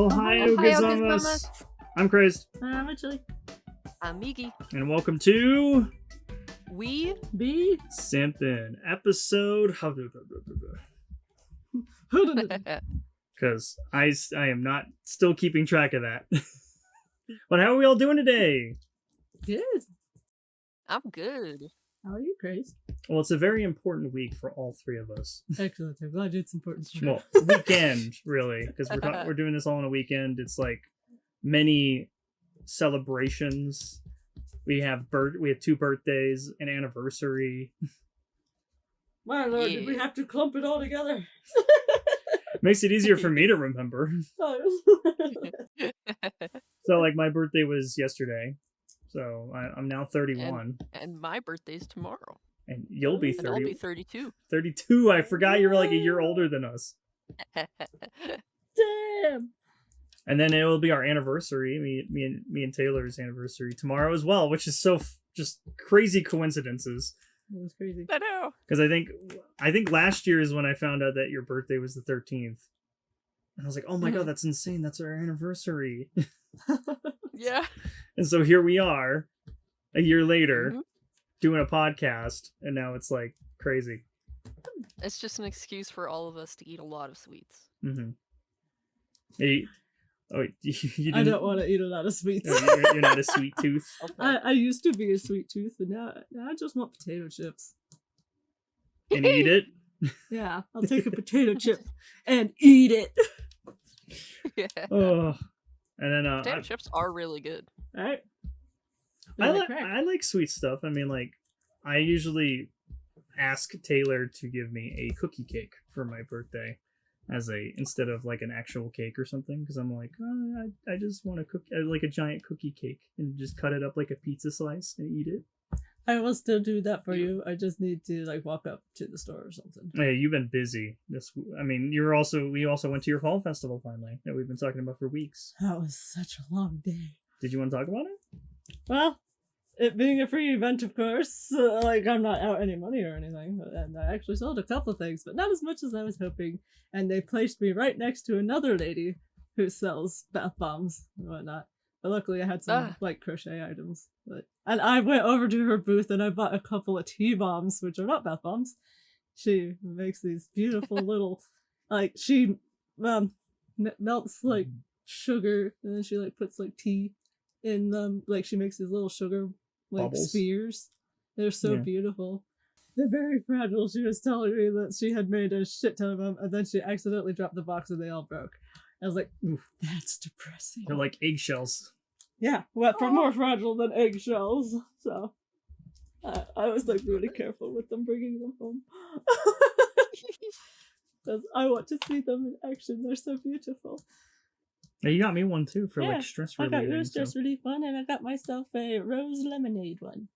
Ohio gozaimasu. I'm Crazed. I'm actually. I'm Migi. And welcome to We B. Simpin episode. Because I am not still keeping track of that. But how are we all doing today? Good. I'm good. How are you, Grace? Well, it's a very important week for all three of us. Excellent. I'm glad it's important. Well, weekend, really, because we're doing this all on a weekend. It's like many celebrations. We have 2 birthdays, an anniversary. My lord, did we have to clump it all together? Makes it easier for me to remember. So, like, my birthday was yesterday, so I'm now 31. And my birthday's tomorrow. And you'll be 30. And I'll be 32. 32. I forgot you were like a year older than us. Damn. And then it will be our anniversary, me and Taylor's anniversary tomorrow as well, which is so just crazy coincidences. It was crazy. I know. Because I think last year is when I found out that your birthday was the 13th. And I was like, oh my god, that's insane. That's our anniversary. Yeah. And so here we are, a year later, doing a podcast, and now it's like crazy. It's just an excuse for all of us to eat a lot of sweets. Mm-hmm. You I don't want to eat a lot of sweets. You're not a sweet tooth. Okay. I used to be a sweet tooth, but now I just want potato chips. And eat it? Yeah, I'll take a potato chip and eat it. Yeah. Oh. And then Potato chips are really good. Right? I like sweet stuff. I mean, like, I usually ask Taylor to give me a cookie cake for my birthday instead of like an actual cake or something, because I'm like, oh, I just want like a giant cookie cake and just cut it up like a pizza slice and eat it. I will still do that for you. I just need to like walk up to the store or something. Hey, you've been busy. I mean, we also went to your fall festival finally that we've been talking about for weeks. That was such a long day. Did you want to talk about it? Well, it being a free event, of course, like I'm not out any money or anything, and I actually sold a couple things, but not as much as I was hoping. And they placed me right next to another lady who sells bath bombs and whatnot. But luckily, I had some like crochet items. And I went over to her booth and I bought a couple of tea bombs, which are not bath bombs. She makes these beautiful little, like she melts like sugar and then she like puts like tea in them. Like she makes these little sugar like bubbles. Spheres. They're so beautiful. They're very fragile. She was telling me that she had made a shit ton of them and then she accidentally dropped the box and they all broke. I was like, ooh, that's depressing. They're like eggshells. Yeah, but for more fragile than eggshells. So I was like really careful with them bringing them home. Because I want to see them in action. They're so beautiful. Yeah, you got me one too for like stress relief. I got your stress relief one and I got myself a rose lemonade one.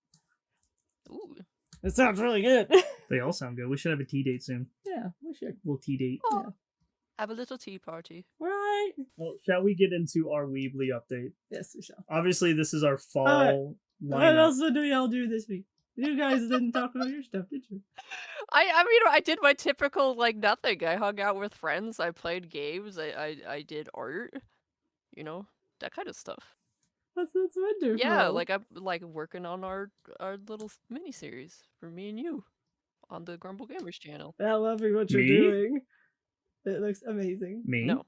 Ooh. It sounds really good. They all sound good. We should have a tea date soon. Yeah, we should. A little tea date. Oh. Yeah. Have a little tea party. Right. Well, shall we get into our Weebly update? Yes, we shall. Obviously, this is our fall lineup. What else do y'all do this week? You guys didn't talk about your stuff, did you? I mean, I did my typical, like, nothing. I hung out with friends. I played games. I did art. You know, that kind of stuff. That's wonderful. Yeah, like I'm like working on our little mini series for me and you on the Grumble Gamers channel. I love what you're doing. It looks amazing. Me? No.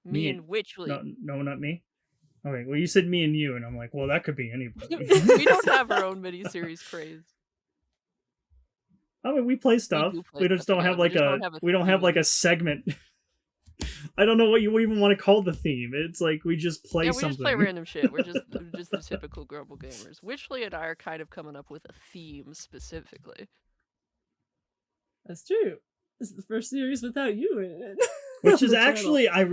Me and Witchly. No, not me. Okay, well, you said me and you, and I'm like, well, that could be anybody. We don't have our own mini series craze. I mean, we play stuff. We just don't have like we don't have like a segment. I don't know what you even want to call the theme. It's like we just play something. Yeah, we just play random shit. We're just the typical Grumble Gamers. Witchly and I are kind of coming up with a theme specifically. That's true. This is the first series without you in it. Which is actually, I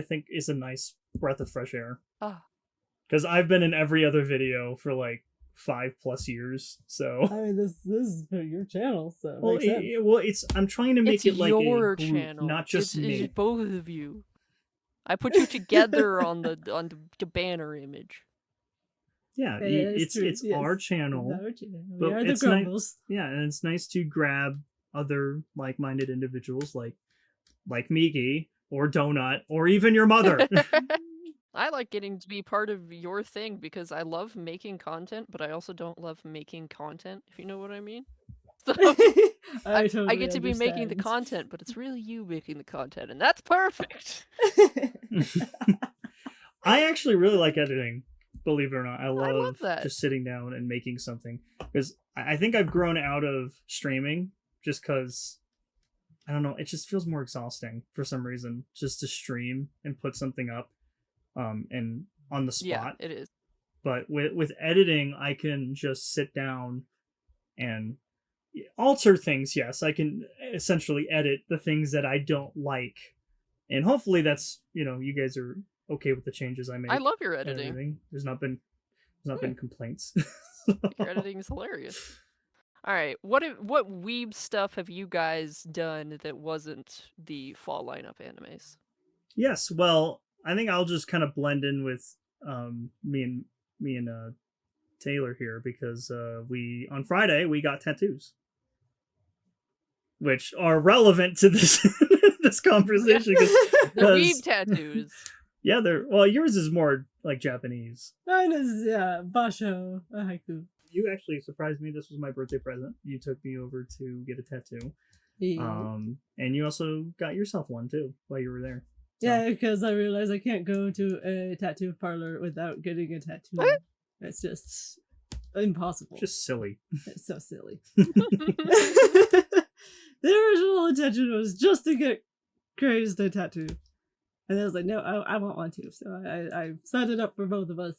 think is a nice breath of fresh air. Because I've been in every other video for like 5+ years, so. I mean, this is for your channel, so. I'm trying to make it like your a group, channel, not just me. It's both of you. I put you together on the banner image. Yeah, it's our channel. We are the Grumbles. And it's nice to grab other like-minded individuals like Migi or Donut or even your mother. I like getting to be part of your thing because I love making content, but I also don't love making content, if you know what I mean. So I I get to be making the understand. content, but it's really you making the content, and that's perfect. I actually really like editing, believe it or not. I love that. just sitting down and making something, because I think I've grown out of streaming just because, I don't know, it just feels more exhausting for some reason just to stream and put something up and on the spot. Yeah, it is. But with editing, I can just sit down and alter things. Yes, I can essentially edit the things that I don't like, and hopefully that's, you guys are okay with the changes I make. I love your editing. There's not been complaints. Your editing is hilarious. All right, what weeb stuff have you guys done that wasn't the fall lineup animes? Yes, well, I think I'll just kind of blend in with me and Taylor here, because we on Friday we got tattoos, which are relevant to this this conversation. The weeb tattoos. Yeah, yours is more like Japanese. Mine is basho, a haiku. You actually surprised me. This was my birthday present. You took me over to get a tattoo. Yeah. And you also got yourself one too while you were there. So. Yeah, because I realized I can't go to a tattoo parlor without getting a tattoo. What? It's just impossible. Just silly. It's so silly. The original intention was just to get Crazed a tattoo. And I was like, no, I want one too. So I set it up for both of us.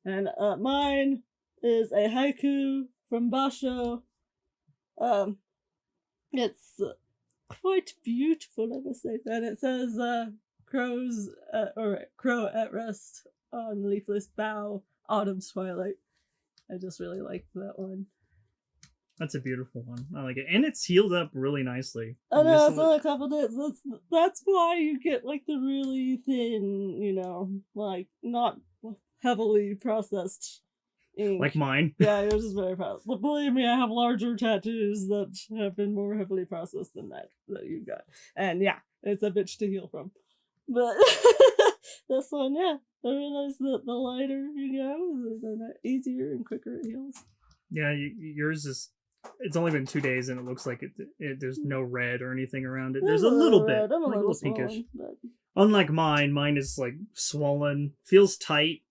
And mine is a haiku from Basho. It's quite beautiful, I must say. And it says, crow at rest on leafless bough, autumn's twilight. I just really like that one. That's a beautiful one. I like it, and it's healed up really nicely. I know, it's only a couple days. That's why you get like the really thin, like not heavily processed ink. Like mine. Yeah, it was just very fast. But believe me, I have larger tattoos that have been more heavily processed than that you got. And yeah, it's a bitch to heal from. But this one, yeah, I realized that the lighter you go, the easier and quicker it heals. Yeah, yours is. It's only been 2 days, and it looks like there's no red or anything around it. There's a little bit, I'm a like little pinkish. swollen, but... Unlike mine is like swollen, feels tight.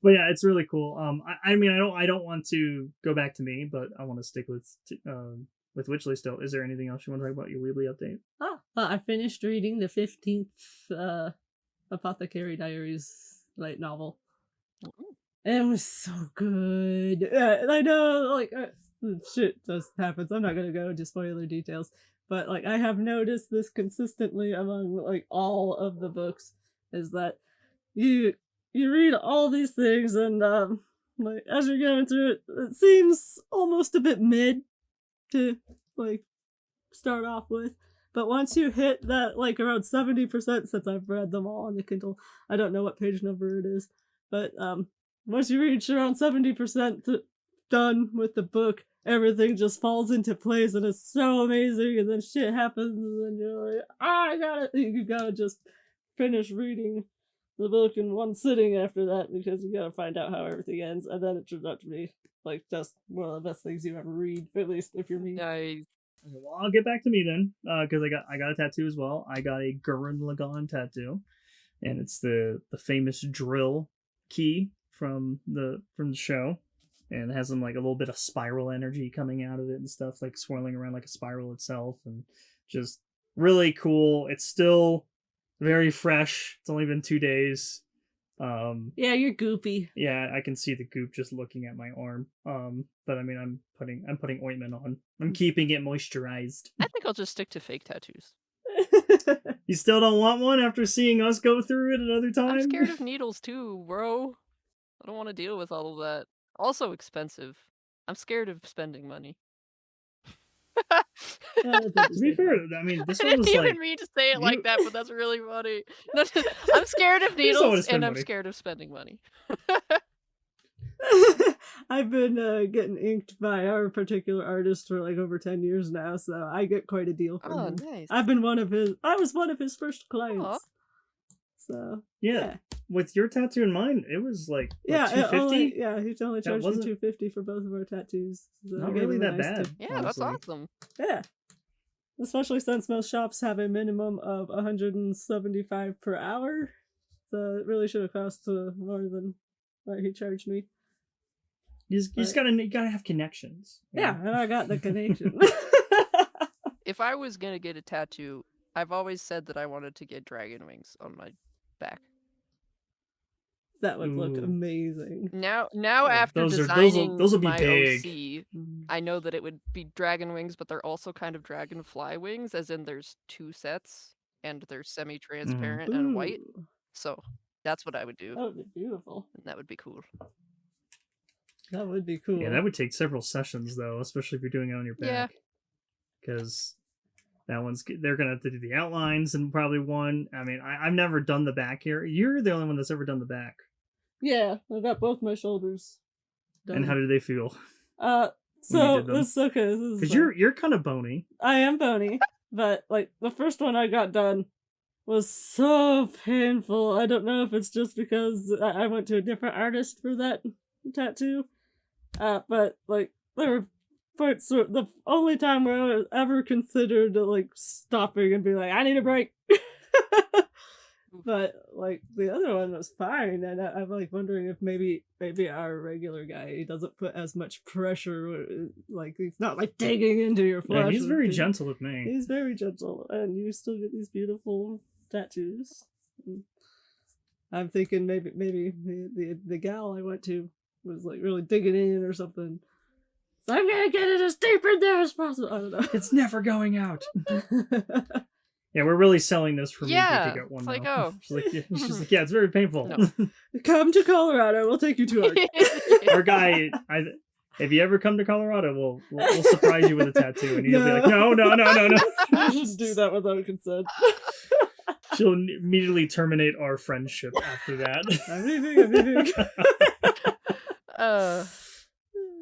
But yeah, it's really cool. I mean, I don't want to go back to me, but I want to stick with Witchley still. Is there anything else you want to talk about your Weebly update? Well, I finished reading the 15th Apothecary Diaries light novel. It was so good. I know, like, shit just happens. I'm not gonna go into spoiler details, but like, I have noticed this consistently among like all of the books, is that you read all these things, and like as you're going through it, it seems almost a bit mid to like start off with. But once you hit that, like, around 70%, since I've read them all on the Kindle, I don't know what page number it is, but once you reach around 70% done with the book, everything just falls into place, and it's so amazing, and then shit happens, and then you're like, I got it! You gotta just finish reading the book in one sitting after that, because you gotta find out how everything ends, and then it turns out to be, like, just one of the best things you ever read, at least if you're me. Nice. Okay, well, I'll get back to me then, because I got a tattoo as well. I got a Gurren Lagann tattoo, and it's the famous drill key from the show, and it has some like a little bit of spiral energy coming out of it and stuff, like swirling around like a spiral itself, and just really cool. It's still very fresh. It's only been 2 days. Yeah, you're goopy. Yeah, I can see the goop just looking at my arm. But I mean, I'm putting ointment on. I'm keeping it moisturized. I think I'll just stick to fake tattoos. You still don't want one after seeing us go through it another time? I'm scared of needles too, bro. I don't want to deal with all of that. Also expensive. I'm scared of spending money. To be fair, I mean, this one was I didn't like... even mean to say it like that, but that's really funny. I'm scared of needles, and I'm scared of spending money. I've been getting inked by our particular artist for like over 10 years now, so I get quite a deal from Oh, him. nice. I was one of his first clients. So Yeah. With your tattoo and mine, it was like yeah, $250. He only charged me $250 for both of our tattoos. So Not really that bad. Yeah, honestly. that's awesome. Yeah. Especially since most shops have a minimum of 175 per hour. So it really should have cost more than what he charged me. You gotta have connections. Yeah, and I got the connection. If I was gonna get a tattoo, I've always said that I wanted to get dragon wings on my back. That would look amazing. Now after designing those will be my big. OC, I know that it would be dragon wings, but they're also kind of dragonfly wings, as in there's 2 sets, and they're semi-transparent and white. So that's what I would do. That would be beautiful. And that would be cool. That would be cool. Yeah, that would take several sessions though, especially if you're doing it on your back. Because they're gonna have to do the outlines and probably one. I mean, I've never done the back here. You're the only one that's ever done the back. Yeah, I got both my shoulders done. And how did they feel? So this is okay. Because you're kind of bony. I am bony, but like the first one I got done was so painful. I don't know if it's just because I went to a different artist for that tattoo. But like there were parts where the only time where I was ever considered like stopping and be like, I need a break. But like the other one was fine, and I'm like wondering if maybe our regular guy doesn't put as much pressure. Like he's not like digging into your flesh. Yeah, he's very gentle with me. He's very gentle, and you still get these beautiful tattoos. I'm thinking maybe the gal I went to was like really digging in or something. So I'm gonna get it as deep in there as possible. I don't know. It's never going out. Yeah, we're really selling this for me to get one. It's like, oh. She's like, yeah, it's very painful. No. Come to Colorado. We'll take you to our Our guy, if you ever come to Colorado, we'll surprise you with a tattoo, and you'll be like, no. You should do that without consent. She'll immediately terminate our friendship after that. I'm leaving.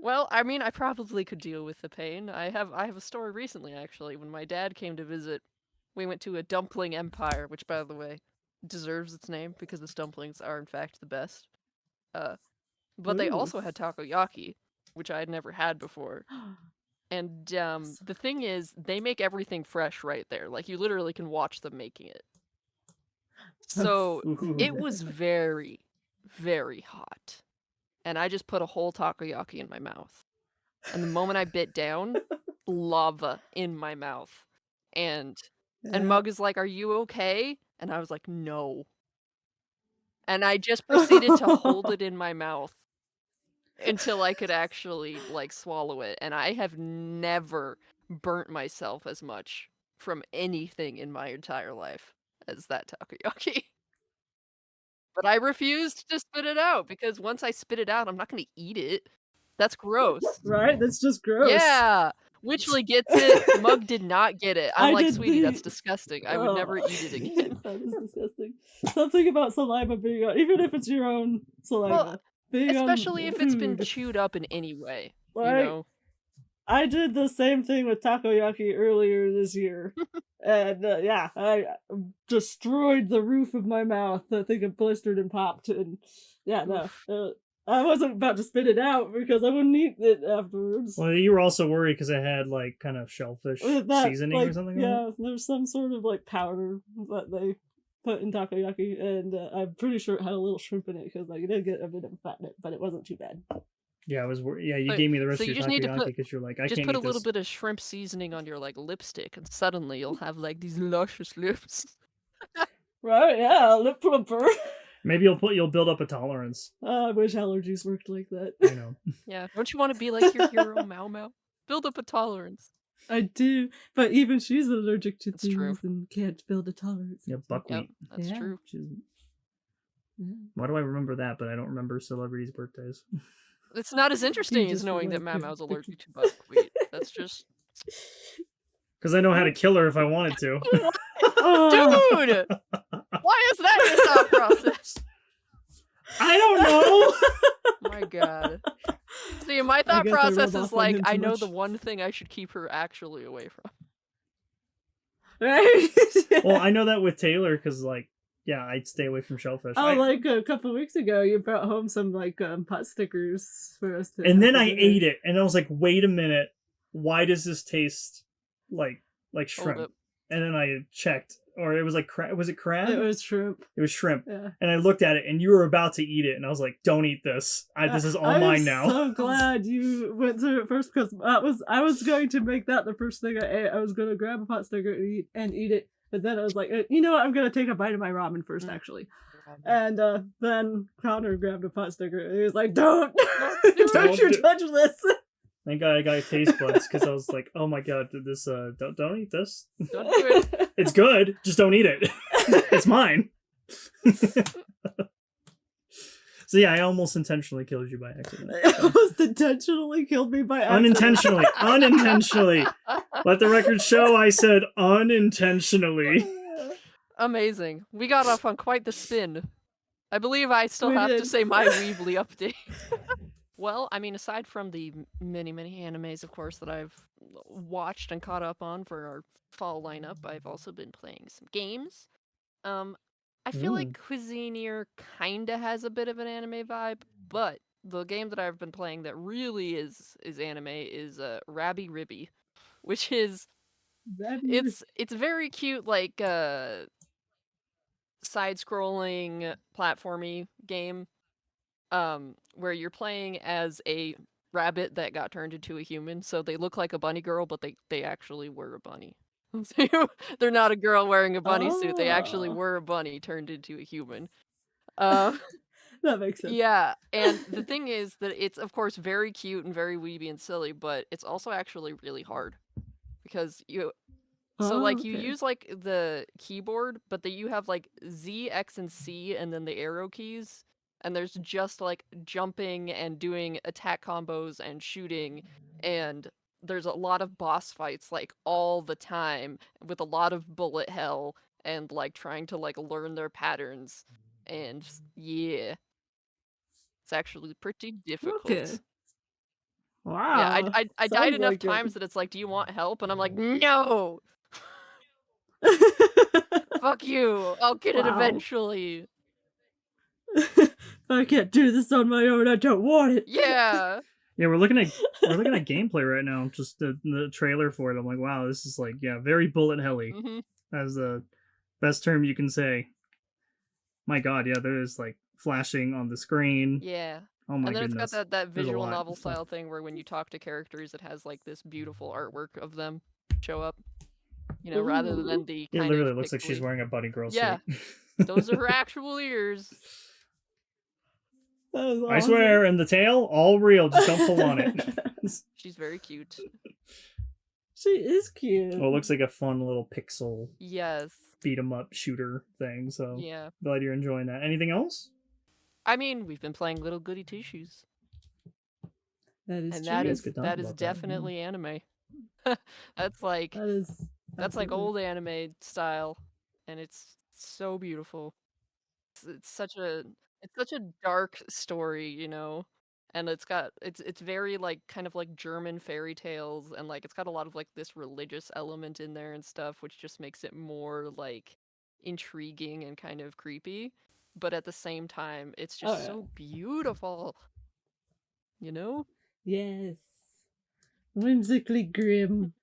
Well, I mean, I probably could deal with the pain. I have a story recently, actually. When my dad came to visit, we went to a dumpling empire, which, by the way, deserves its name because its dumplings are, in fact, the best. But they also had takoyaki, which I had never had before. And the thing is, they make everything fresh right there. Like, you literally can watch them making it. So, it was very, very hot. And I just put a whole takoyaki in my mouth. And the moment I bit down, lava in my mouth. And Mug is like, are you okay? And I was like, no. And I just proceeded to hold it in my mouth until I could actually, like, swallow it. And I have never burnt myself as much from anything in my entire life as that takoyaki. But I refused to spit it out, because once I spit it out, I'm not going to eat it. That's gross. Right? That's just gross. Yeah. Witchley gets it. Mug did not get it. I'm like, sweetie, that's disgusting. I would never eat it again. That is disgusting. Something about saliva being on, even if it's your own saliva. Well, especially if it's been chewed up in any way. Like, you know? I did the same thing with takoyaki earlier this year. And I destroyed the roof of my mouth. I think it blistered and popped. And I wasn't about to spit it out because I wouldn't eat it afterwards. Well, you were also worried because it had like kind of shellfish seasoning or something. Yeah, there's some sort of like powder that they put in takoyaki, and I'm pretty sure it had a little shrimp in it because like it did get a bit of fat in it, but it wasn't too bad. Yeah, I was. Yeah, you gave me the rest of your takoyaki because you're like, I can't eat Just put a this. little bit of shrimp seasoning on your like lipstick, and suddenly you'll have like these luscious lips. Right? Yeah, lip plumper. Maybe you'll build up a tolerance. I wish allergies worked like that. I know. Yeah, don't you want to be like your hero, Mau Mau? Build up a tolerance. I do, but even she's allergic to That's things true. and can't build a tolerance. Yeah, buckwheat. Yep, that's true. Why do I remember that, but I don't remember celebrities' birthdays? It's not as interesting as just knowing like that Mau Mau's allergic to buckwheat. That's just... Because I know how to kill her if I wanted to. Dude! Why is that your thought process? I don't know. My God. See, my I thought guess I process rubbed is off on like, him I too know much. the one thing I should keep her actually away from. Right? Well, I know that with Taylor because, like, yeah, I'd stay away from shellfish. Oh, like a couple weeks ago, you brought home some like pot stickers for us to. And then I ate it, and I was like, "Wait a minute, why does this taste like Hold shrimp?" up. And then I checked, or it was like was it crab? It was shrimp. It was shrimp. Yeah. And I looked at it, and you were about to eat it, and I was like, "Don't eat this. This is all mine now." I'm so glad you went through it first because I was going to make that the first thing I ate. I was going to grab a pot sticker and eat it, but then I was like, you know what? I'm going to take a bite of my ramen first, actually. And then Connor grabbed a pot sticker. And he was like, "Don't, don't you touch this." Thank God I got taste buds because I was like, "Oh my God, did this? Don't eat this. Don't do it. It's good. Just don't eat it. It's mine." So yeah, I almost intentionally killed you by accident. I almost intentionally killed me by accident. Unintentionally. Let the record show I said unintentionally. Amazing. We got off on quite the spin. I believe I still have to say my Weebly update. Well, I mean, aside from the many, many animes, of course, that I've watched and caught up on for our fall lineup, I've also been playing some games. I feel like Cuisinier kinda has a bit of an anime vibe, but the game that I've been playing that really is anime is Rabby Ribby, which is it's very cute, like side-scrolling platformy game, where you're playing as a rabbit that got turned into a human. So they look like a bunny girl, but they actually were a bunny. They're not a girl wearing a bunny suit. They actually were a bunny turned into a human. That makes sense. Yeah, and the thing is that it's of course very cute and very weeby and silly, but it's also actually really hard because you use like the keyboard, but you have like Z, X, and C, and then the arrow keys, and there's just like jumping and doing attack combos and shooting, and there's a lot of boss fights like all the time with a lot of bullet hell and like trying to like learn their patterns, and yeah, it's actually pretty difficult. Okay. Wow. Yeah, I died enough times that it's like, do you want help? And I'm like, no! Fuck you! I'll get it eventually! If I can't do this on my own, I don't want it! Yeah! Yeah, we're looking at gameplay right now. Just the trailer for it. I'm like, wow, this is like, yeah, very bullet helly. That's the best term you can say. My God, yeah, there is like flashing on the screen. Yeah. Oh my goodness. And then it's got that visual novel style thing where when you talk to characters, it has like this beautiful artwork of them show up. You know, rather than the it literally looks like she's wearing a bunny girl suit. Those are her actual ears. Awesome. I swear, and the tail, all real. Just don't pull on it. She's very cute. She is cute. Well, it looks like a fun little pixel. Yes. Beat 'em up shooter thing. So yeah, glad you're enjoying that. Anything else? I mean, we've been playing Little Goody Two Shoes. That is and true. that is definitely anime. That's like that's like old anime style, and it's so beautiful. It's such a dark story, you know, and it's very like kind of like German fairy tales, and like it's got a lot of like this religious element in there and stuff, which just makes it more like intriguing and kind of creepy. But at the same time, it's just so beautiful, you know? Yes. Whimsically grim.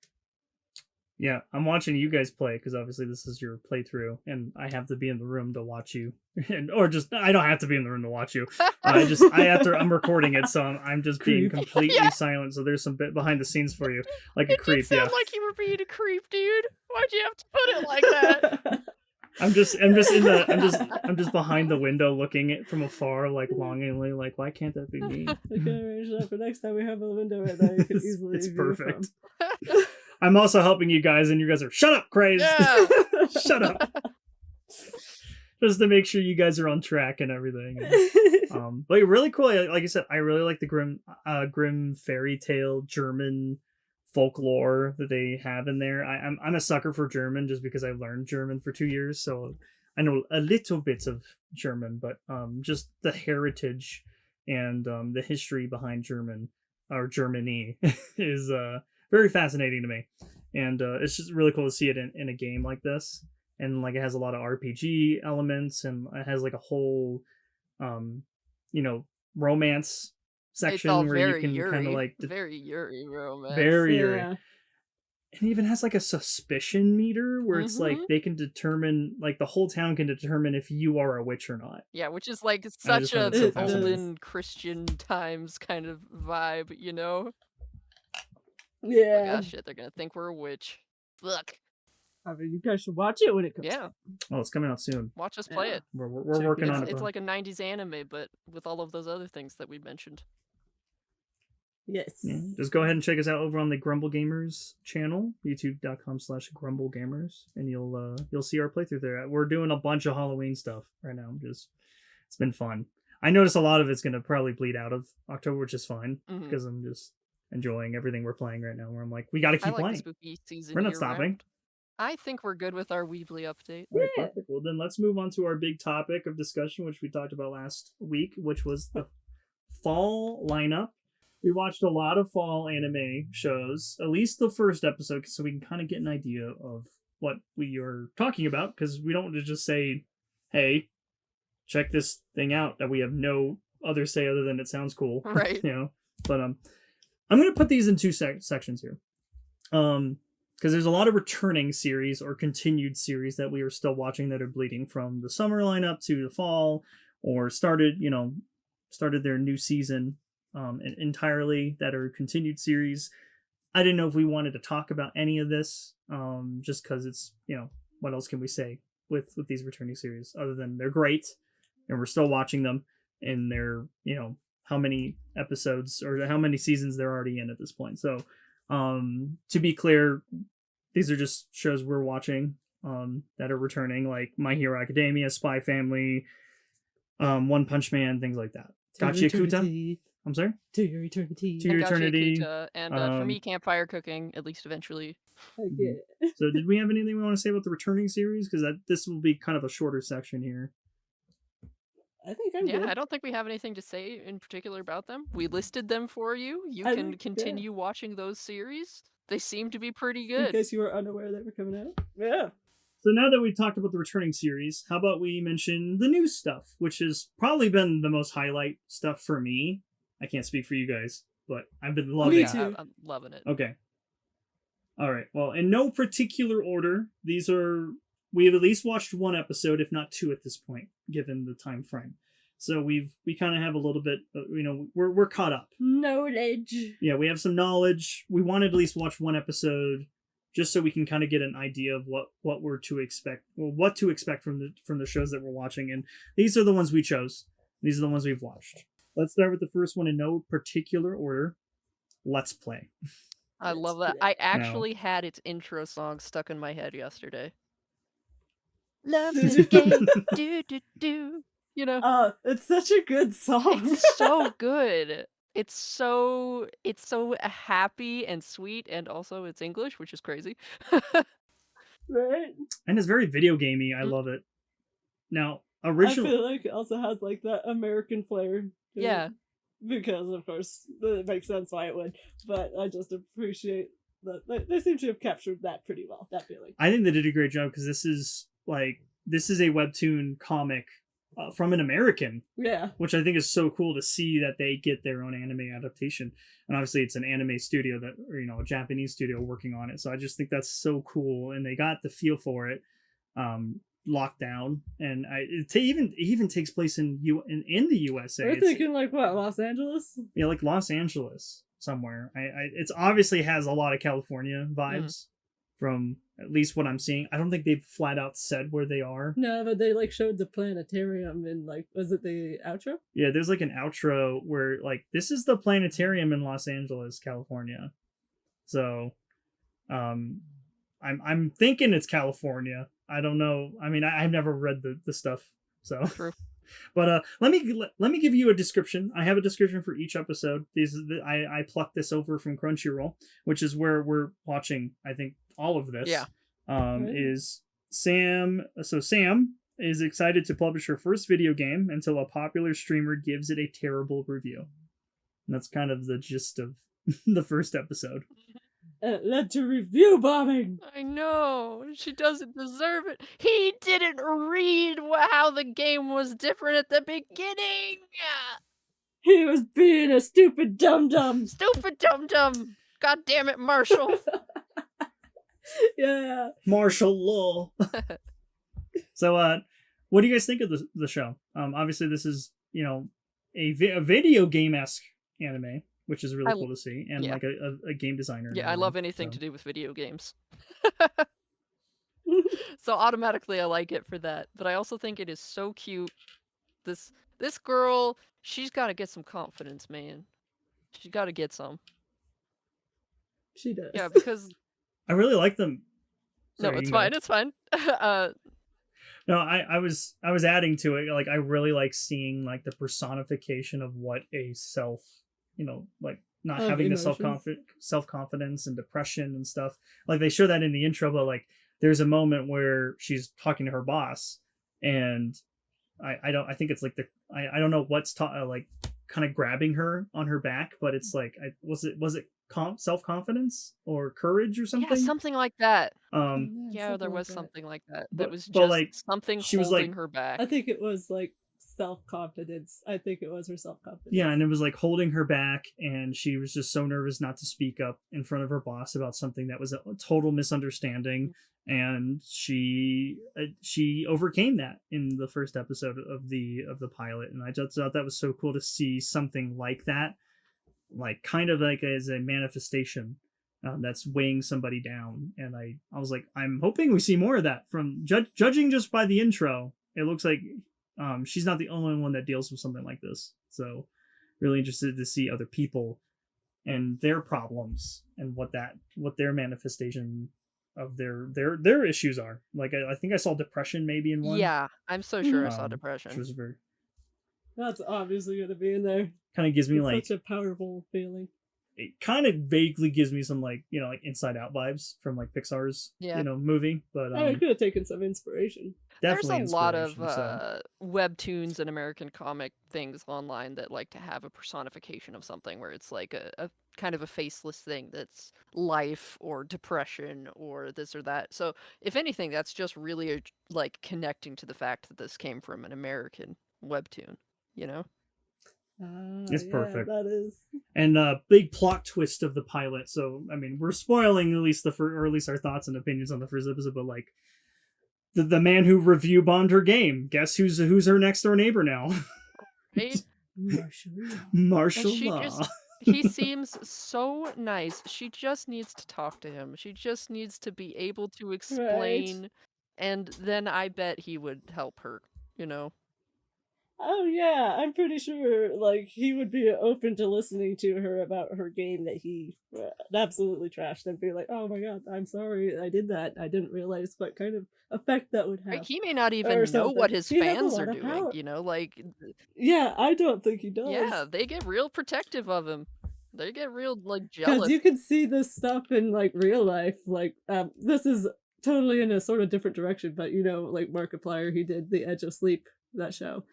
Yeah, I'm watching you guys play because obviously this is your playthrough, and I have to be in the room to watch you, I don't have to be in the room to watch you. I'm recording it, so I'm just being completely silent. So there's some bit behind the scenes for you, like a creep. It sound like you were being a creep, dude. Why'd you have to put it like that? I'm just behind the window looking at from afar, like longingly, like why can't that be me? Okay, arrange that for next time we have a window right there. You can easily it's view perfect. From. I'm also helping you guys, and you guys are shut up, craze. Yeah. Shut up. Just to make sure you guys are on track and everything. But really cool. Like I said, I really like the grim fairy tale German folklore that they have in there. I'm a sucker for German just because I learned German for 2 years, so I know a little bit of German, but just the heritage and the history behind Germany is very fascinating to me, and it's just really cool to see it in a game like this. And like it has a lot of RPG elements, and it has like a whole, um, romance It's all section where you very can kind of Yuri, like very Yuri romance. very Yuri. Yeah. And it even has like a suspicion meter where it's like they can determine, like the whole town can determine if you are a witch or not. Yeah, which is like I such just find a it so It fascinating. olden Christian times kind of vibe, you know? Like, Yeah. oh shit, they're gonna think we're a witch. Fuck. I mean, you guys should watch it when it comes Yeah, out. Oh, it's coming out soon. watch us play Yeah. it. We're Check working it on out. it. It's Bro. like a 90s anime, but with all of those other things that we mentioned. Yes. Yeah. Just go ahead and check us out over on the Grumble Gamers channel, youtube.com/grumblegamers, and you'll see our playthrough there. We're doing a bunch of Halloween stuff right now. It's been fun. I notice a lot of it's gonna probably bleed out of October, which is fine because I'm just enjoying everything we're playing right now. Where I'm like, we got to I keep like the playing. spooky season. We're not year stopping. round. I think we're good with our Weebly update. All right, Yeah. perfect. Well, then let's move on to our big topic of discussion, which we talked about last week, which was the fall lineup. We watched a lot of fall anime shows, at least the first episode, so we can kind of get an idea of what we are talking about, because we don't want to just say, hey, check this thing out that we have no other say other than it sounds cool. Right. But I'm going to put these in two sections here. Because there's a lot of returning series or continued series that we are still watching that are bleeding from the summer lineup to the fall, or started their new season entirely, that are continued series. I didn't know if we wanted to talk about any of this, just because it's, what else can we say with these returning series other than they're great and we're still watching them, and they're, how many episodes or how many seasons they're already in at this point. So to be clear, these are just shows we're watching that are returning, like My Hero Academia, Spy Family, One Punch Man, things like that. Gachiakuta. I'm sorry? To your eternity. To your eternity. Gachiakuta, and for me, campfire cooking, at least eventually. Heck yeah. So did we have anything we want to say about the returning series? Because this will be kind of a shorter section here. I think I'm good. I don't think we have anything to say in particular about them. We listed them for you. You I can think, continue watching those series. They seem to be pretty In good. case you were unaware they were coming out. Yeah. So now that we've talked about the returning series, how about we mention the new stuff, which has probably been the most highlight stuff for me. I can't speak for you guys, but I've been loving Me it. too. I'm loving it. Okay. All right. Well, in no particular order, we have at least watched one episode, if not two at this point, given the time frame. So we kind of have a little bit, we're caught up. Knowledge. Yeah, we have some knowledge. We wanted to at least watch one episode, just so we can kind of get an idea of what we're to expect, or what to expect from the shows that we're watching. And these are the ones we chose. These are the ones we've watched. Let's start with the first one in no particular order. Let's Play. I love that. I actually had its intro song stuck in my head yesterday. Love the game, do do do. It's such a good song. It's so good. It's so happy and sweet, and also it's English, which is crazy. Right? And it's very video gamey. I love it. Now, originally, I feel like it also has like that American flair. to Yeah. it, because of course it makes sense why it would. But I just appreciate that they seem to have captured that pretty well. That feeling. I think they did a great job, because this is a webtoon comic from an American, Yeah. which I think is so cool to see that they get their own anime adaptation. And obviously it's an anime studio a Japanese studio working on it. So I just think that's so cool. And they got the feel for it locked down. And it even takes place in the USA. We're thinking like what, Los Angeles? Yeah, like Los Angeles somewhere. It's obviously has a lot of California vibes from at least what I'm seeing. I don't think they've flat out said where they are. No, but they like showed the planetarium in was it the outro? Yeah, there's like an outro where like this is the planetarium in Los Angeles, California. So I'm thinking it's California. I don't know. I mean, I've never read the stuff. So True. But let me give you a description. I have a description for each episode. I plucked this over from Crunchyroll, which is where we're watching, I think, all of this. Yeah. Is Sam. So Sam is excited to publish her first video game until a popular streamer gives it a terrible review. And that's kind of the gist of the first episode. It led to review bombing. I know. She doesn't deserve it. He didn't read how the game was different at the beginning. He was being a stupid dum-dum. Stupid dum-dum. God damn it, Marshall. Yeah. Martial law. So, what do you guys think of the show? Obviously, this is, you know, a video game-esque anime, which is really cool to see, and like a game designer. Yeah, I love anything to do with video games. So automatically I like it for that. But I also think it is so cute. This girl, she's got to get some confidence, man. She's got to get some. She does. Yeah, because I really like them. Sorry, no, it's fine. It's fine. No, I was adding to it. Like, I really like seeing like the personification of what a self, you know, like not having emotions. The self confidence and depression and stuff. Like, they show that in the intro, but like there's a moment where she's talking to her boss, and I think it's like I don't know what's like kind of grabbing her on her back, but it's like was it self confidence or courage or something? Yeah, something like that. Yeah, there was like something like that. That was but just like, something she holding was like, her back. I think it was like self-confidence. I think it was her self-confidence. Yeah, and it was like holding her back, and she was just so nervous not to speak up in front of her boss about something that was a total misunderstanding, and she overcame that in the first episode of the pilot, and I just thought that was so cool to see something like that, like kind of like as a manifestation that's weighing somebody down. And I was like, I'm hoping we see more of that from judging just by the intro. It looks like she's not the only one that deals with something like this. So really interested to see other people and their problems and what their manifestation of their issues are. Like, I think I saw depression maybe in one. Yeah, I'm so sure I saw depression. Which was very... That's obviously going to be in there. Kind of gives me like such a powerful feeling. It kind of vaguely gives me some like, you know, like Inside Out vibes from like Pixar's, you know, movie. But I could have taken some inspiration. There's a lot of webtoons and American comic things online that like to have a personification of something where it's like a kind of a faceless thing that's life or depression or this or that. So if anything, that's just really like connecting to the fact that this came from an American webtoon, you know? It's perfect. That is. And big plot twist of the pilot. So I mean, we're spoiling at least or at least our thoughts and opinions on the first episode. But like, the man who review bombed her game, guess who's her next door neighbor now? Right? Martial law. He seems so nice. She just needs to talk to him. She just needs to be able to explain, right. And then I bet he would help her. You know. Oh yeah, I'm pretty sure like he would be open to listening to her about her game that he absolutely trashed and be like, "Oh my god, I'm sorry, I did that. I didn't realize what kind of effect that would have." Right, he may not even know what his fans are doing, power. You know, like. Yeah, I don't think he does. Yeah, they get real protective of him. They get real like jealous. Because you can see this stuff in like real life. Like this is totally in a sort of different direction, but you know, like Markiplier, he did The Edge of Sleep, that show.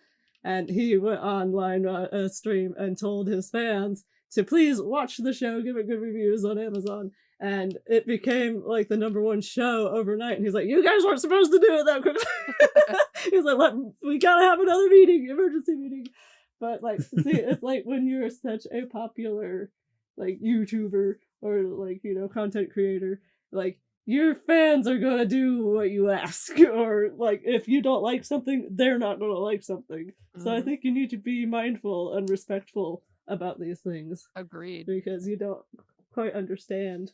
And he went online a stream and told his fans to please watch the show, give it good reviews on Amazon. And it became like the #1 show overnight. And he's like, "You guys weren't supposed to do it that quickly." He's like, "We gotta have another meeting, emergency meeting." But like, see, it's like when you're such a popular like YouTuber or like, you know, content creator, like your fans are gonna do what you ask, or like if you don't like something, they're not gonna like something. Mm-hmm. So I think you need to be mindful and respectful about these things. Agreed. Because you don't quite understand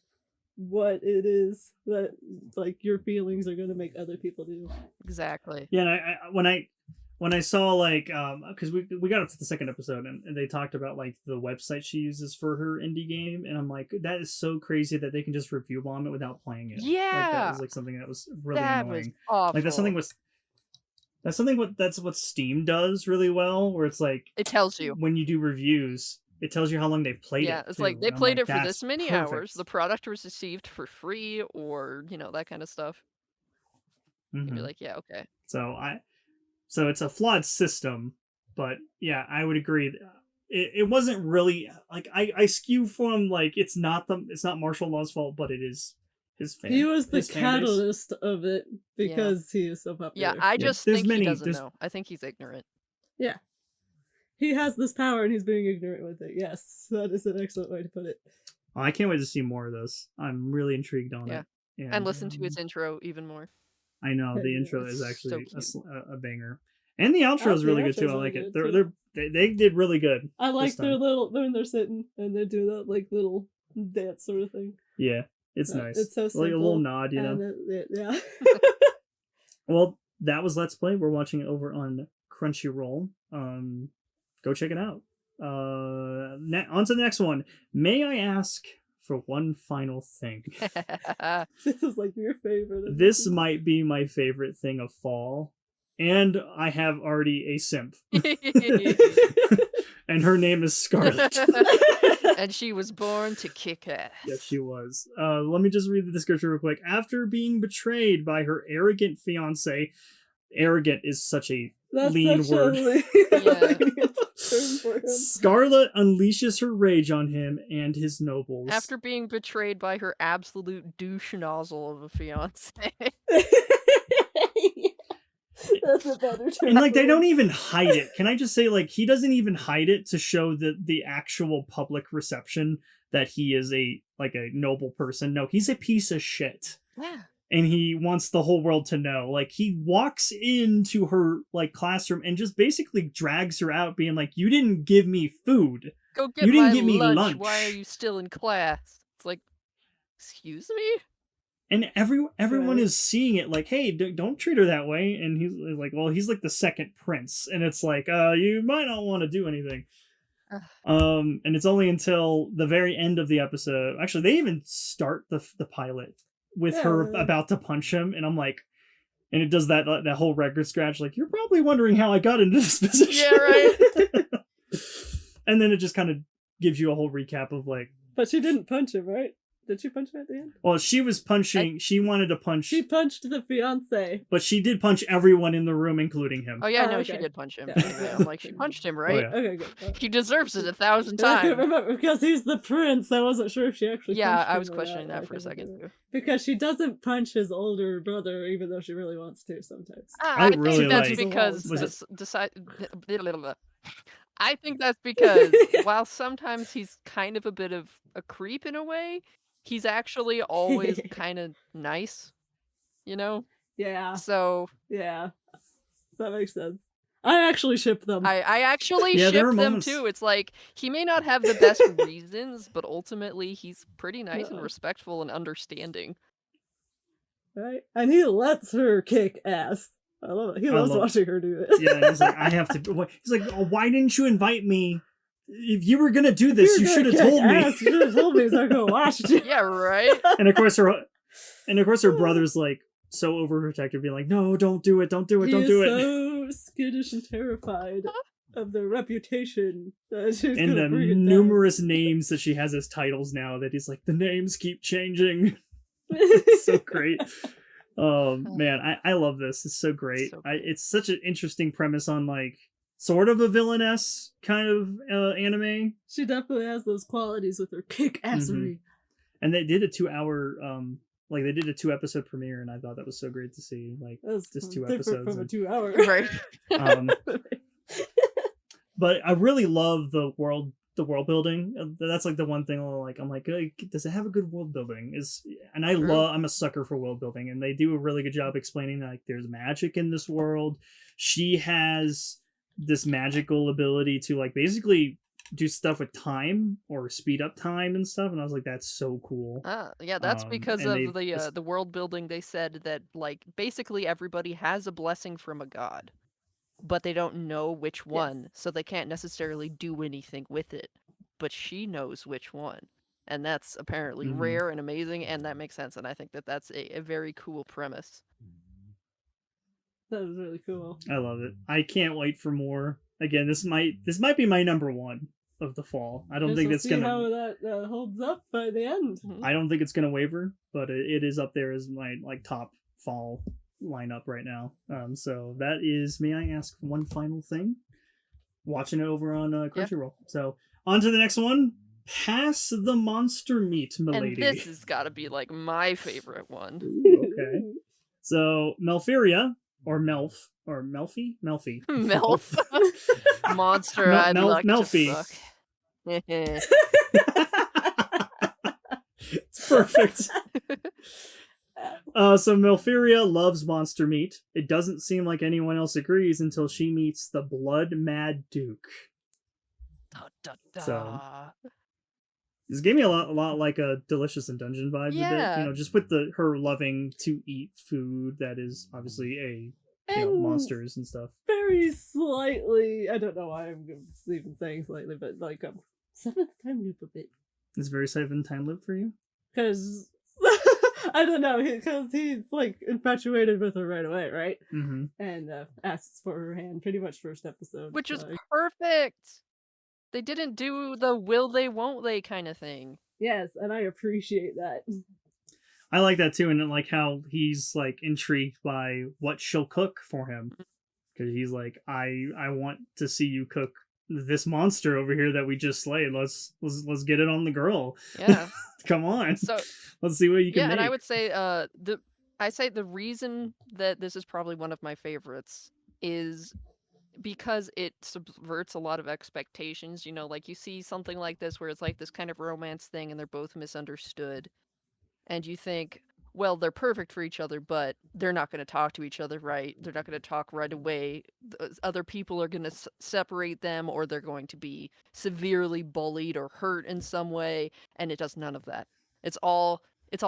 what it is that like your feelings are gonna make other people do. Exactly. Yeah, and when I saw like because we got up to the second episode and they talked about like the website she uses for her indie game, and I'm like, that is so crazy that they can just review bomb it without playing it. Yeah, like, that was like something that was really annoying. Was awful. Like that's what Steam does really well, where it's like it tells you when you do reviews. It tells you how long they've played it. Yeah, it's like they played it for this many hours. The product was received for free, or you know, that kind of stuff. Mm-hmm. You'd be like, yeah, okay. So So it's a flawed system, but yeah, I would agree. It wasn't really like I skew from like it's not Martial Law's fault, but it is he was the his fan base. catalyst of it because he is so popular. Yeah, I Yeah, just there's think he many- doesn't there's- know. I think he's ignorant. Yeah. He has this power and he's being ignorant with it. Yes, that is an excellent way to put it. Oh, I can't wait to see more of this. I'm really intrigued on Yeah. it. And listen to his intro even more. I know the Yeah, intro it's is actually so cute. a banger, and the outro is The really good too. outro's I like really it. good, They did really good. I like this their time. little when they're sitting and they do that like little dance sort of thing. Yeah, it's nice. It's so simple. Like a little nod, you know. Yeah. Well, that was Let's Play. We're watching it over on Crunchyroll. Go check it out. On to the next one. May I ask for one final thing? This is like your favorite. This might be my favorite thing of fall, and I have already a simp, and her name is Scarlet. And she was born to kick ass. Yes, she was. Let me just read the description real quick. After being betrayed by her arrogant fiance, arrogant is such a lean word. Term for him. Scarlet unleashes her rage on him and his nobles. After being betrayed by her absolute douche nozzle of a fiance. That's a better term. And like they don't even hide it. Can I just say, like, he doesn't even hide it to show the actual public reception that he is a noble person. No, he's a piece of shit. Yeah. And he wants the whole world to know. Like, he walks into her like classroom and just basically drags her out, being like, "You didn't give me food. Go get You didn't my give me lunch. Why are lunch." you still in class? It's like, excuse me? And everyone Right. is seeing it like, "Hey, don't treat her that way." And he's like, "Well, he's like the second prince," and it's like, you might not want to do anything. And it's only until the very end of the episode. Actually, they even start the pilot with her about to punch him, and I'm like, and it does that whole record scratch. Like, you're probably wondering how I got into this position. Yeah, right. And then it just kind of gives you a whole recap of like, But she didn't punch him, right? Did she punch him at the end? well, she was punching. She wanted to punch. She punched the fiance. But she did punch everyone in the room, including him. Oh yeah, Oh, no, okay. she did punch him. Yeah. Anyway, I'm like, she punched him, right? yeah. Okay, good. He deserves it 1,000 I couldn't times. remember because he's the prince. I wasn't sure if she actually. Yeah, punched I him was or questioning not. that for a Okay, second too. because she doesn't punch his older brother, even though she really wants to sometimes. I I really think that's like- because Was I think that's because while sometimes he's kind of a bit of a creep in a way, he's actually always kind of nice, you know? Yeah, So yeah, that makes sense. I actually ship them. I actually Yeah, there ship are them moments- too. It's like he may not have the best reasons, but ultimately he's pretty nice and No. respectful and understanding. Right, and he lets her kick ass. I love it. He loves love- watching her do it. Yeah, and he's like, I have to. He's like, oh, why didn't you invite me? If you were gonna do this, you should have told me. You should have told me, so I could have watched you. Yeah, right? And of course, her brother's like so overprotective, being like, no, don't do it, don't do it, He don't is do it. so skittish and terrified of their reputation that she's And gonna the bring it numerous names that she has as titles now, that he's like, the names keep changing. It's so great. Man, I love this. It's so great. So It's such an interesting premise on like sort of a villainess kind of anime. She definitely has those qualities with her kick assery. And they did a 2-hour like they did a 2-episode premiere, and I thought that was so great to see. Like, That's just 2 different episodes from a and- 2 hour. Right. But I really love the world building. That's like the one thing I'm like, does it have a good world building? And I True. I'm a sucker for world building, and they do a really good job explaining that, like, there's magic in this world. She has this magical ability to like basically do stuff with time or speed up time and stuff, and I was like, that's so cool. Yeah, that's because and of they the world building. They said that like basically everybody has a blessing from a god, but they don't know which one, so they can't necessarily do anything with it. But she knows which one, and that's apparently Mhm. rare and amazing, and that makes sense. And I think that that's a very cool premise. That was really cool. I love it. I can't wait for more. Again, this might be my number one of the fall. I don't Guess think we'll it's see gonna. how that holds up by the end. I don't think it's gonna waver, but it is up there as my like top fall lineup right now. So that is, may I ask one final thing? Watching it over on Crunchyroll. Yeah. So on to the next one. Pass the monster meat, milady. And this has got to be like my favorite one. Ooh, okay. So Melphiria, or Melf, or Melfi? Melfi. Melf. Monster I'd like Melfi. to fuck. It's perfect. So Melphiria loves monster meat. It doesn't seem like anyone else agrees until she meets the Blood Mad Duke. Da, da, da. So this gave me a lot like a Delicious in Dungeon vibes a bit. You know, just with her loving to eat food that is obviously monsters and stuff. Very slightly, I don't know why I'm even saying slightly, but like seventh time loop a bit. It's very seventh time loop for you? Because I don't know, because he's like infatuated with her right away, right? Mm-hmm. And asks for her hand pretty much first episode. Which is perfect. They didn't do the will they, won't they kind of thing. Yes, and I appreciate that. I like that too, and like how he's like intrigued by what she'll cook for him, because he's like, I want to see you cook this monster over here that we just slayed. Let's get it on the grill. Yeah, come on. So let's see what you can make. And I would say the reason that this is probably one of my favorites is because it subverts a lot of expectations. You know, like you see something like this where it's like this kind of romance thing and they're both misunderstood. And you think, well, they're perfect for each other, but they're not going to talk to each other right. They're not going to talk right away. Other people are going to separate them, or they're going to be severely bullied or hurt in some way. And it does none of that. It's all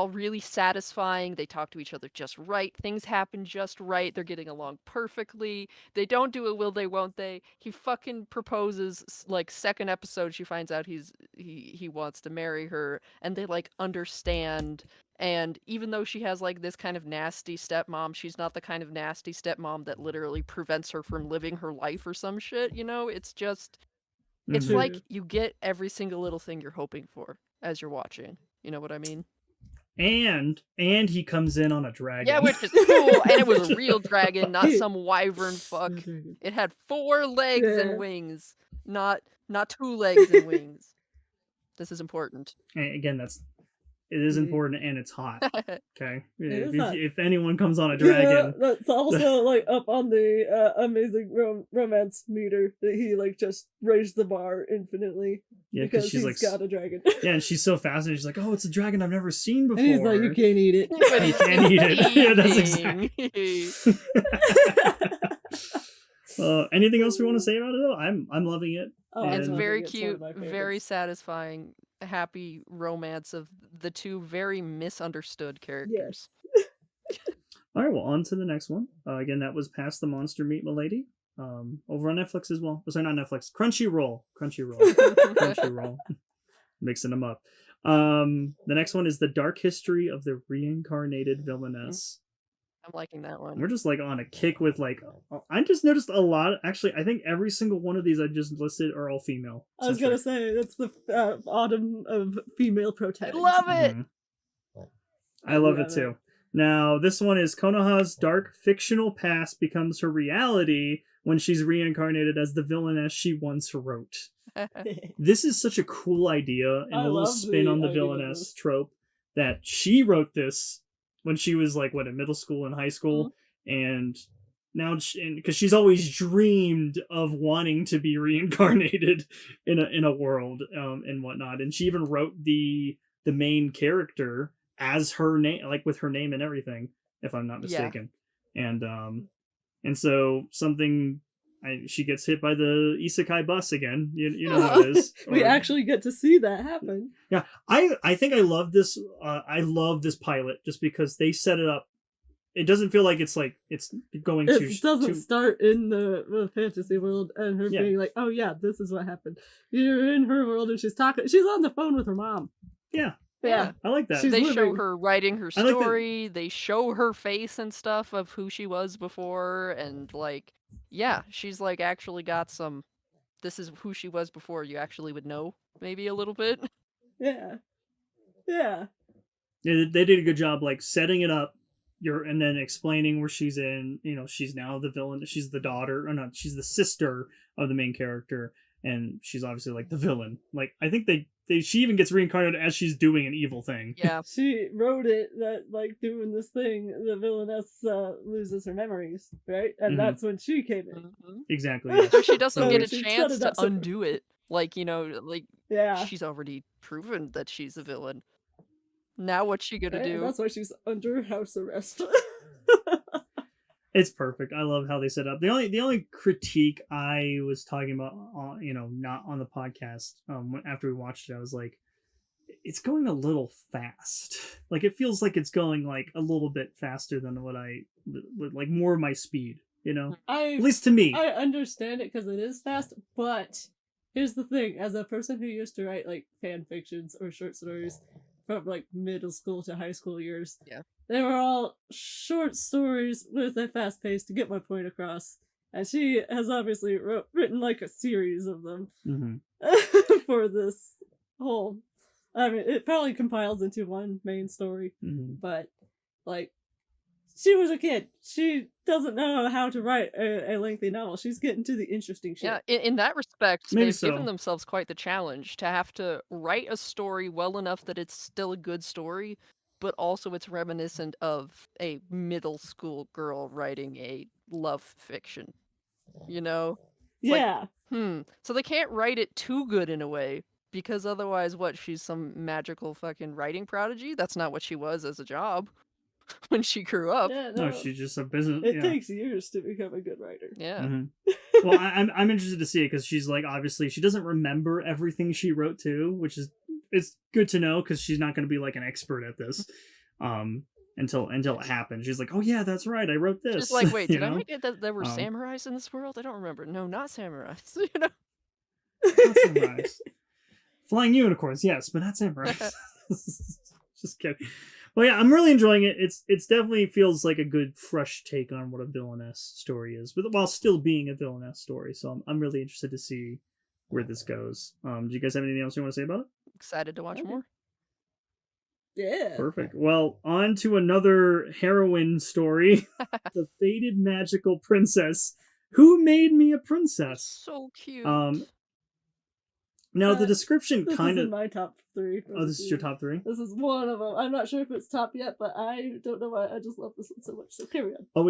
really satisfying. They talk to each other just right. Things happen just right. They're getting along perfectly. They don't do a will they, won't they. He fucking proposes, like, second episode she finds out he wants to marry her, and they like understand. And even though she has like this kind of nasty stepmom, she's not the kind of nasty stepmom that literally prevents her from living her life or some shit, you know? It's just it's like you get every single little thing you're hoping for as you're watching. You know what I mean? And he comes in on a dragon. Yeah, which is cool. And it was a real dragon, not some wyvern fuck. It had 4 legs and wings, not 2 legs and wings. This is important. And again, it is important, and it's hot. Okay, if anyone comes on a dragon, that's also like up on the amazing romance meter that he like just raised the bar infinitely. Yeah, because he's like, got a dragon. Yeah, and she's so fascinated. She's like, "Oh, it's a dragon I've never seen before." And he's like, "You can't eat it." But you can't eat it. Yeah, that's exactly. Anything else we want to say about it though? I'm loving it. Oh, it's very cute, very satisfying, happy romance of the two very misunderstood characters. Yes. All right, well, on to the next one. Again, that was Past the Monster Meat Milady. Over on Netflix as well. Sorry, not Netflix. Crunchyroll. Crunchyroll. Mixing them up. The next one is The Dark History of the Reincarnated Villainess. I'm liking that one. We're just like on a kick with like, I just noticed a lot. Actually, I think every single one of these I just listed are all female. I was gonna say that's the autumn of female protagonists. I love it. Mm-hmm. I love it too. Now this one is Konoha's dark fictional past becomes her reality when she's reincarnated as the villainess she once wrote. This is such a cool idea and a little spin on the villainess trope that she wrote this when she was like in middle school and high school, and now because she's always dreamed of wanting to be reincarnated in a world and whatnot, and she even wrote the main character as her name, like with her name and everything, if I'm not mistaken. Yeah. And so she gets hit by the isekai bus again. You know how it is. We actually get to see that happen. Yeah, I think I love this. I love this pilot just because they set it up. It doesn't feel like it's going to. It doesn't start in the fantasy world and her being like, "Oh yeah, this is what happened." You're in her world and she's talking. She's on the phone with her mom. Yeah. Yeah, I like that. They show her writing her story. They show her face and stuff of who she was before, and like, yeah, she's like actually got some. This is who she was before. You actually would know maybe a little bit. Yeah. They did a good job like setting it up and then explaining where she's in, she's now the villain, she's the daughter, or not, she's the sister of the main character, and she's obviously like the villain. Like, I think she even gets reincarnated as she's doing an evil thing. Yeah. She wrote it that, like, doing this thing, the villainess loses her memories, right? And that's when she came in. Exactly. Yeah. So she doesn't So get a she chance set it to up so- undo it. Like, Yeah. she's already proven that she's a villain. Now what's she gonna do? That's why she's under house arrest. It's perfect. I love how they set up. The only critique I was talking about, not on the podcast, after we watched it, I was like, it's going a little fast. Like, it feels like it's going like a little bit faster than what I would like, more of my speed. At least to me. I understand it because it is fast, but here's the thing: as a person who used to write like fan fictions or short stories from like middle school to high school years, Yeah. they were all short stories with a fast pace to get my point across. And she has obviously written like a series of them for this whole. I mean, it probably compiles into one main story, but like, she was a kid. She doesn't know how to write a lengthy novel. She's getting to the interesting shit. Yeah, in that respect, Maybe they've so. given themselves quite the challenge to have to write a story well enough that it's still a good story, but also it's reminiscent of a middle school girl writing a love fiction. It's Yeah. like, so they can't write it too good in a way, because otherwise, she's some magical fucking writing prodigy? That's not what she was as a job when she grew up. Yeah, No, she's just a business. It takes years to become a good writer. Yeah. Well, I'm interested to see it because she's like, obviously she doesn't remember everything she wrote too, which is, it's good to know because she's not going to be like an expert at this until it happens. She's like, oh yeah, that's right, I wrote this. She's like, wait, did I know? make it that there were samurais in this world? I don't remember. No, not samurais. Not samurais. Flying unicorns, yes, but not samurais. Just kidding. Well, yeah, I'm really enjoying it. It's definitely feels like a good fresh take on what a villainess story is, but while still being a villainess story. So I'm really interested to see where this goes. Do you guys have anything else you want to say about it? Excited to watch more. Yeah. Perfect. Well, on to another heroine story. The Fated Magical Princess. Who Made Me a Princess? So cute. Now the description this kind is of in my top 3. Oh, this is your top 3? This is one of them. I'm not sure if it's top yet, but I don't know why. I just love this one so much. So carry on. Oh,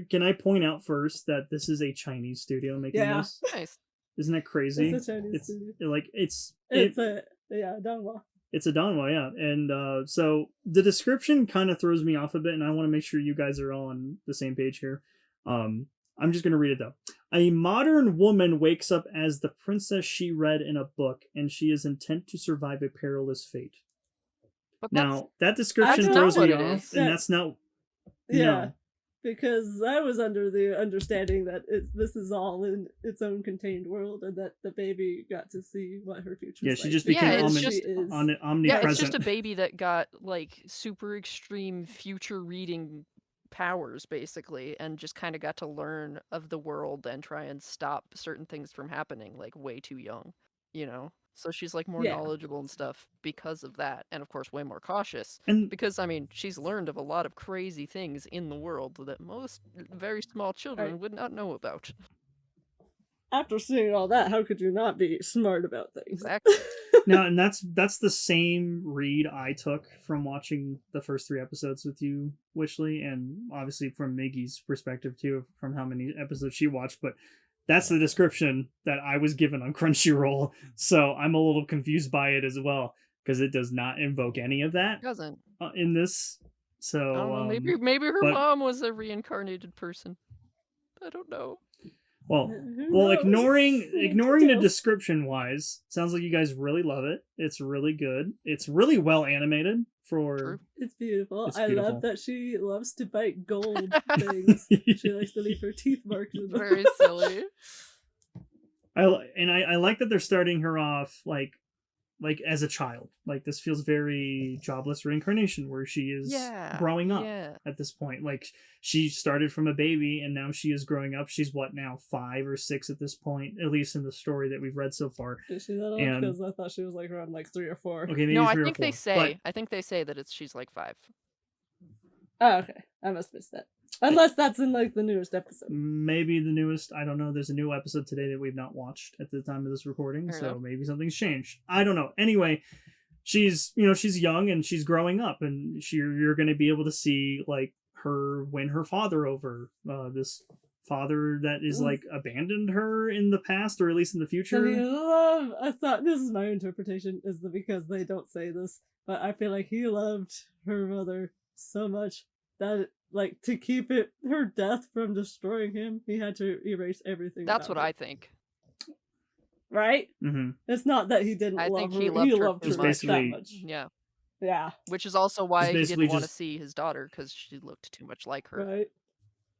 can I point out first that this is a Chinese studio making this? Nice. Isn't that crazy? It's a Chinese studio. It's Donghua. It's a Donghua, yeah. And so the description kind of throws me off a bit, and I want to make sure you guys are all on the same page here. I'm just going to read it, though. A modern woman wakes up as the princess she read in a book, and she is intent to survive a perilous fate. But now, that description that's throws not me what it off, is. and that's not... Yeah. No. Because I was under the understanding that this is all in its own contained world, and that the baby got to see what her future. Yeah, is she like. just became omnipresent. Yeah, it's just a baby that got like super extreme future reading powers, basically, and just kind of got to learn of the world and try and stop certain things from happening, like way too young, So she's like more knowledgeable and stuff because of that, and of course way more cautious. And because she's learned of a lot of crazy things in the world that most very small children would not know about. After seeing all that, how could you not be smart about things? Exactly. No, and that's the same read I took from watching the first 3 episodes with you, Wishley, and obviously from Miggy's perspective too, from how many episodes she watched. But that's the description that I was given on Crunchyroll, so I'm a little confused by it as well because it does not invoke any of that. It doesn't in this. So I don't know, maybe her mom was a reincarnated person. I don't know. Well, ignoring the description wise, sounds like you guys really love it. It's really good. It's really well animated for. It's beautiful. It's I beautiful. love that she loves to bite gold things. She likes to leave her teeth marks in them. Very silly. I like that they're starting her off like as a child. Like this feels very Jobless Reincarnation, where she is growing up at this point. Like she started from a baby and now she is growing up. She's what now, 5 or 6 at this point, at least in the story that we've read so far. Is she that old? Because I thought she was like around like 3 or 4. Okay, maybe no, 3 or 4. I think they say that she's like 5. Oh, okay. I must miss that. Unless that's in like the newest episode. Maybe the newest. I don't know. There's a new episode today that we've not watched at the time of this recording, Fair so enough. maybe something's changed. I don't know. Anyway, she's she's young and she's growing up, and you're going to be able to see like her win her father over. This father that is like abandoned her in the past, or at least in the future. I thought this is my interpretation, is that because they don't say this, but I feel like he loved her mother so much that like to keep her death from destroying him, he had to erase everything. That's about what her. I think. Right? Mm-hmm. It's not that he didn't I love think her. he loved her loved too her much. that much. Yeah. Yeah. Which is also why he basically didn't want to just- see his daughter, because she looked too much like her. Right.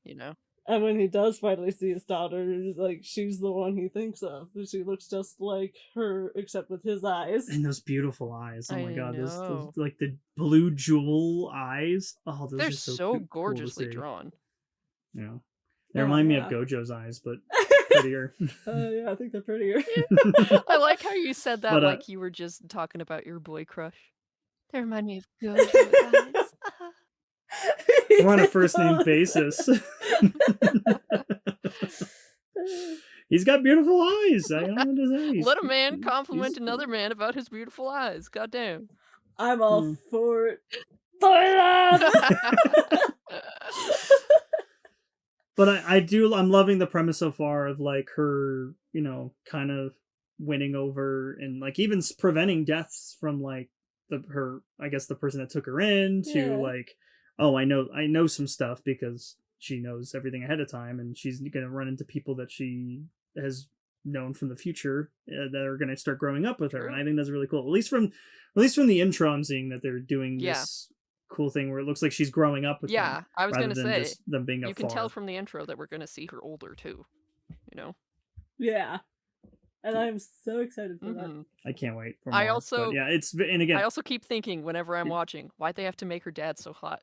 You know? And when he does finally see his daughter, like she's the one he thinks of. She looks just like her, except with his eyes. And those beautiful eyes. Oh I my god, those know. like the blue jewel eyes. Oh, those They're are so so cool to gorgeously see. drawn. Yeah. They Oh, remind me yeah. of Gojo's eyes, but prettier. Yeah, I think they're prettier. I like how you said that But, like you were just talking about your boy crush. They remind me of Gojo's eyes. We're on a first name basis. He's got beautiful eyes. I don't know what to say. Let a man He's- compliment another man about his beautiful eyes. Goddamn. I'm all Mm. for it. For that! But I'm loving the premise so far of like her, kind of winning over and like even preventing deaths from like I guess the person that took her in to Yeah. like, oh, I know some stuff because she knows everything ahead of time, and she's going to run into people that she has known from the future that are going to start growing up with her. True. And I think that's really cool. At least from the intro, I'm seeing that they're doing Yeah. this cool thing where it looks like she's growing up with them. Yeah, I was rather gonna than say, just them being you afar. can tell from the intro that we're gonna see her older too. You know? Yeah. And I'm so excited for that. Mhm. I can't wait for I more. also- but yeah, and again, I also keep thinking whenever I'm watching, why'd they have to make her dad so hot?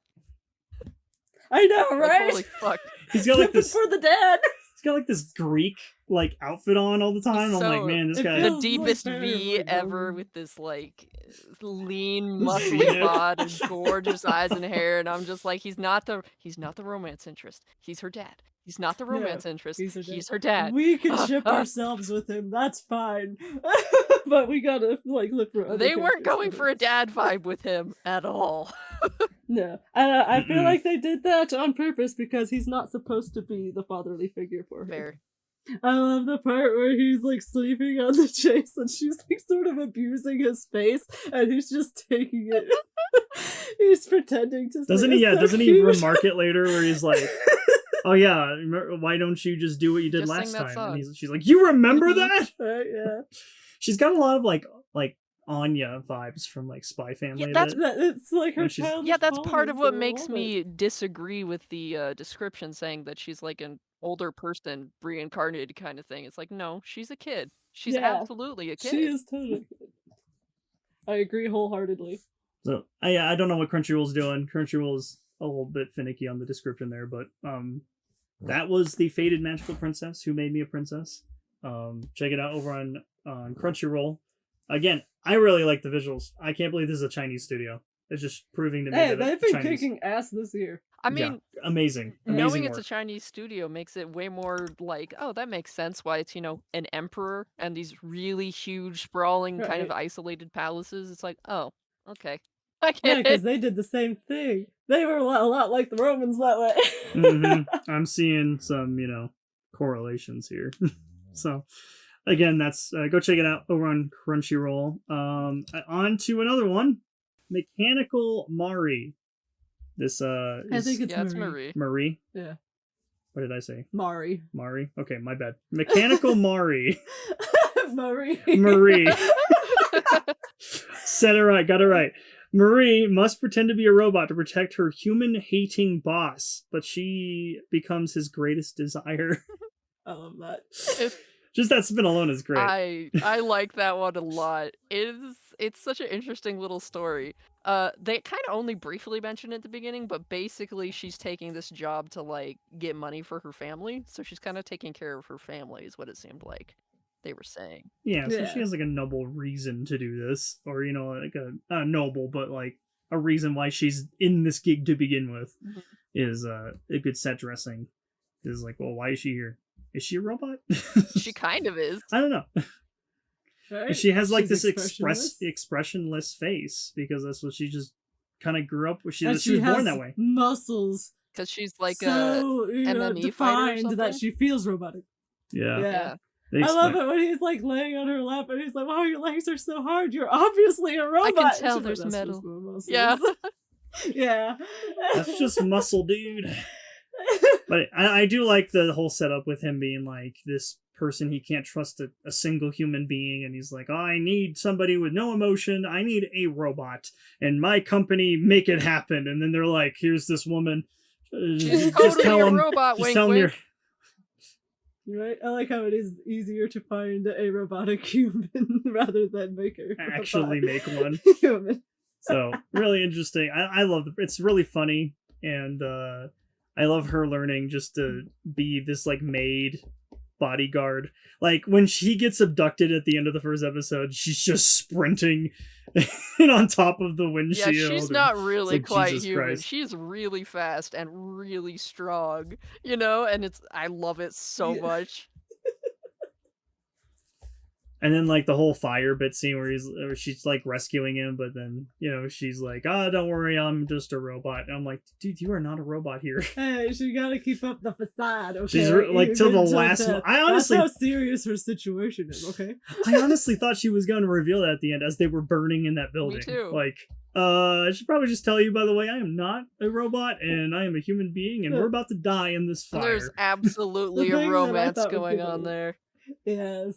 I know, Like, right? holy fuck. he's got like Simpin this for the dad. he's got like this Greek like outfit on all the time. I'm like, So- man, this It guy The feels like deepest very, V like, ever um, with this like lean, This muscly V-neck. bod and gorgeous eyes and hair, and I'm just like, he's not the romance interest. He's her dad. He's not the No, romance interest. he's her He's dad. her dad. We can ship ourselves with him. That's fine. But we gotta like look for other They weren't characters going for for a dad vibe with him at all. No, and I feel Mm-mm. like they did that on purpose because he's not supposed to be the fatherly figure for her. Fair. I love the part where he's like sleeping on the chase and she's like sort of abusing his face and he's just taking it. He's pretending to. doesn't say, he? Yeah, "It's so doesn't he cute." remark it later where he's like, "Oh yeah, why don't you just do what you did Just last sing that time?" song. And she's like, "You remember Mhm. that?" Right, yeah. She's got a lot of like Anya vibes from like Spy Family. Yeah, that's- It's like her When she's- child. Yeah, that's part of what makes me disagree with the description saying that she's like an older person reincarnated kind of thing. It's like, no, she's a kid. She's Yeah, absolutely a kid. She is totally. I agree wholeheartedly. So I don't know what Crunchyroll's doing. Crunchyroll's a little bit finicky on the description there, but that was the Fated Magical Princess Who Made Me a Princess. Check it out over on Crunchyroll. Again, I really like the visuals. I can't believe this is a Chinese studio. It's just proving to me Hey, that they've been Chinese, kicking ass this year. I mean, amazing knowing work. it's a Chinese studio makes it way more like, oh, that makes sense why it's, an emperor and these really huge, sprawling, kind of Right. isolated palaces. It's like, oh, okay. I Yeah, get because it. they did the same thing. They were a lot like the Romans that way. Mhm. I'm seeing some, correlations here. So, again, that's go check it out over on Crunchyroll. On to another one, Mechanical Mari. This I is think it's Yeah, it's Marie. Marie. Marie. Yeah, What did I say? Mari. Mari. Okay, my bad. Mechanical Mari. Marie. Marie. Said it right. Got it right. Marie must pretend to be a robot to protect her human-hating boss, but she becomes his greatest desire. I love that. Just that spin alone is great. I like that one a lot. It's such an interesting little story. They kind of only briefly mention it at the beginning, but basically she's taking this job to like get money for her family, so she's kind of taking care of her family, is what it seemed like they were saying. Yeah, so Yeah. she has like a noble reason to do this, or like a not noble, but like a reason why she's in this gig to begin with. Mhm. Is a good set dressing. Is like, well, why is she here? Is she a robot? She kind of is. I don't know. Right? She has like She's this expressionless. expressionless face because that's what she just kind of grew up with. She And was born has that way. muscles Because she's like so a MMA fighter or defined that something? she feels robotic. Yeah. Yeah. They I love explain- it when he's like laying on her lap and he's like, "Wow, your legs are so hard. You're obviously a robot." I can And tell she's like, there's "That's just metal." my muscles." Yeah. Yeah. That's just muscle, dude. But I do like the whole setup with him being like this person he can't trust a single human being, and he's like, oh, I need somebody with no emotion. I need a robot, and my company make it happen. And then they're like, here's this woman. She's totally a robot, just wink, tell 'em wink. Right? I like how it is easier to find a robotic human rather than make a actually make one. human. So really interesting. I love it's really funny, and I love her learning just to be this like maid bodyguard. Like when she gets abducted at the end of the first episode, she's just sprinting and on top of the Yeah, windshield. she's and not really like, quite Jesus human. Christ. She's really fast and really strong, you know, and I love it so Yeah. much. And then like the whole fire bit scene where she's like rescuing him, but then she's like, "Oh, don't worry, I'm just a robot." And I'm like, "Dude, you are not a robot here." Hey, she gotta keep up the facade, okay? She's like till the Even last. death. I honestly, That's how serious her situation is, okay? I honestly thought she was going to reveal that at the end as they were burning in that building. Me too. Like, I should probably just tell you, by the way, I am not a robot and I am a human being, and we're about to die in this And fire. there's absolutely The a thing that I romance thought was going good on was- there. Yes.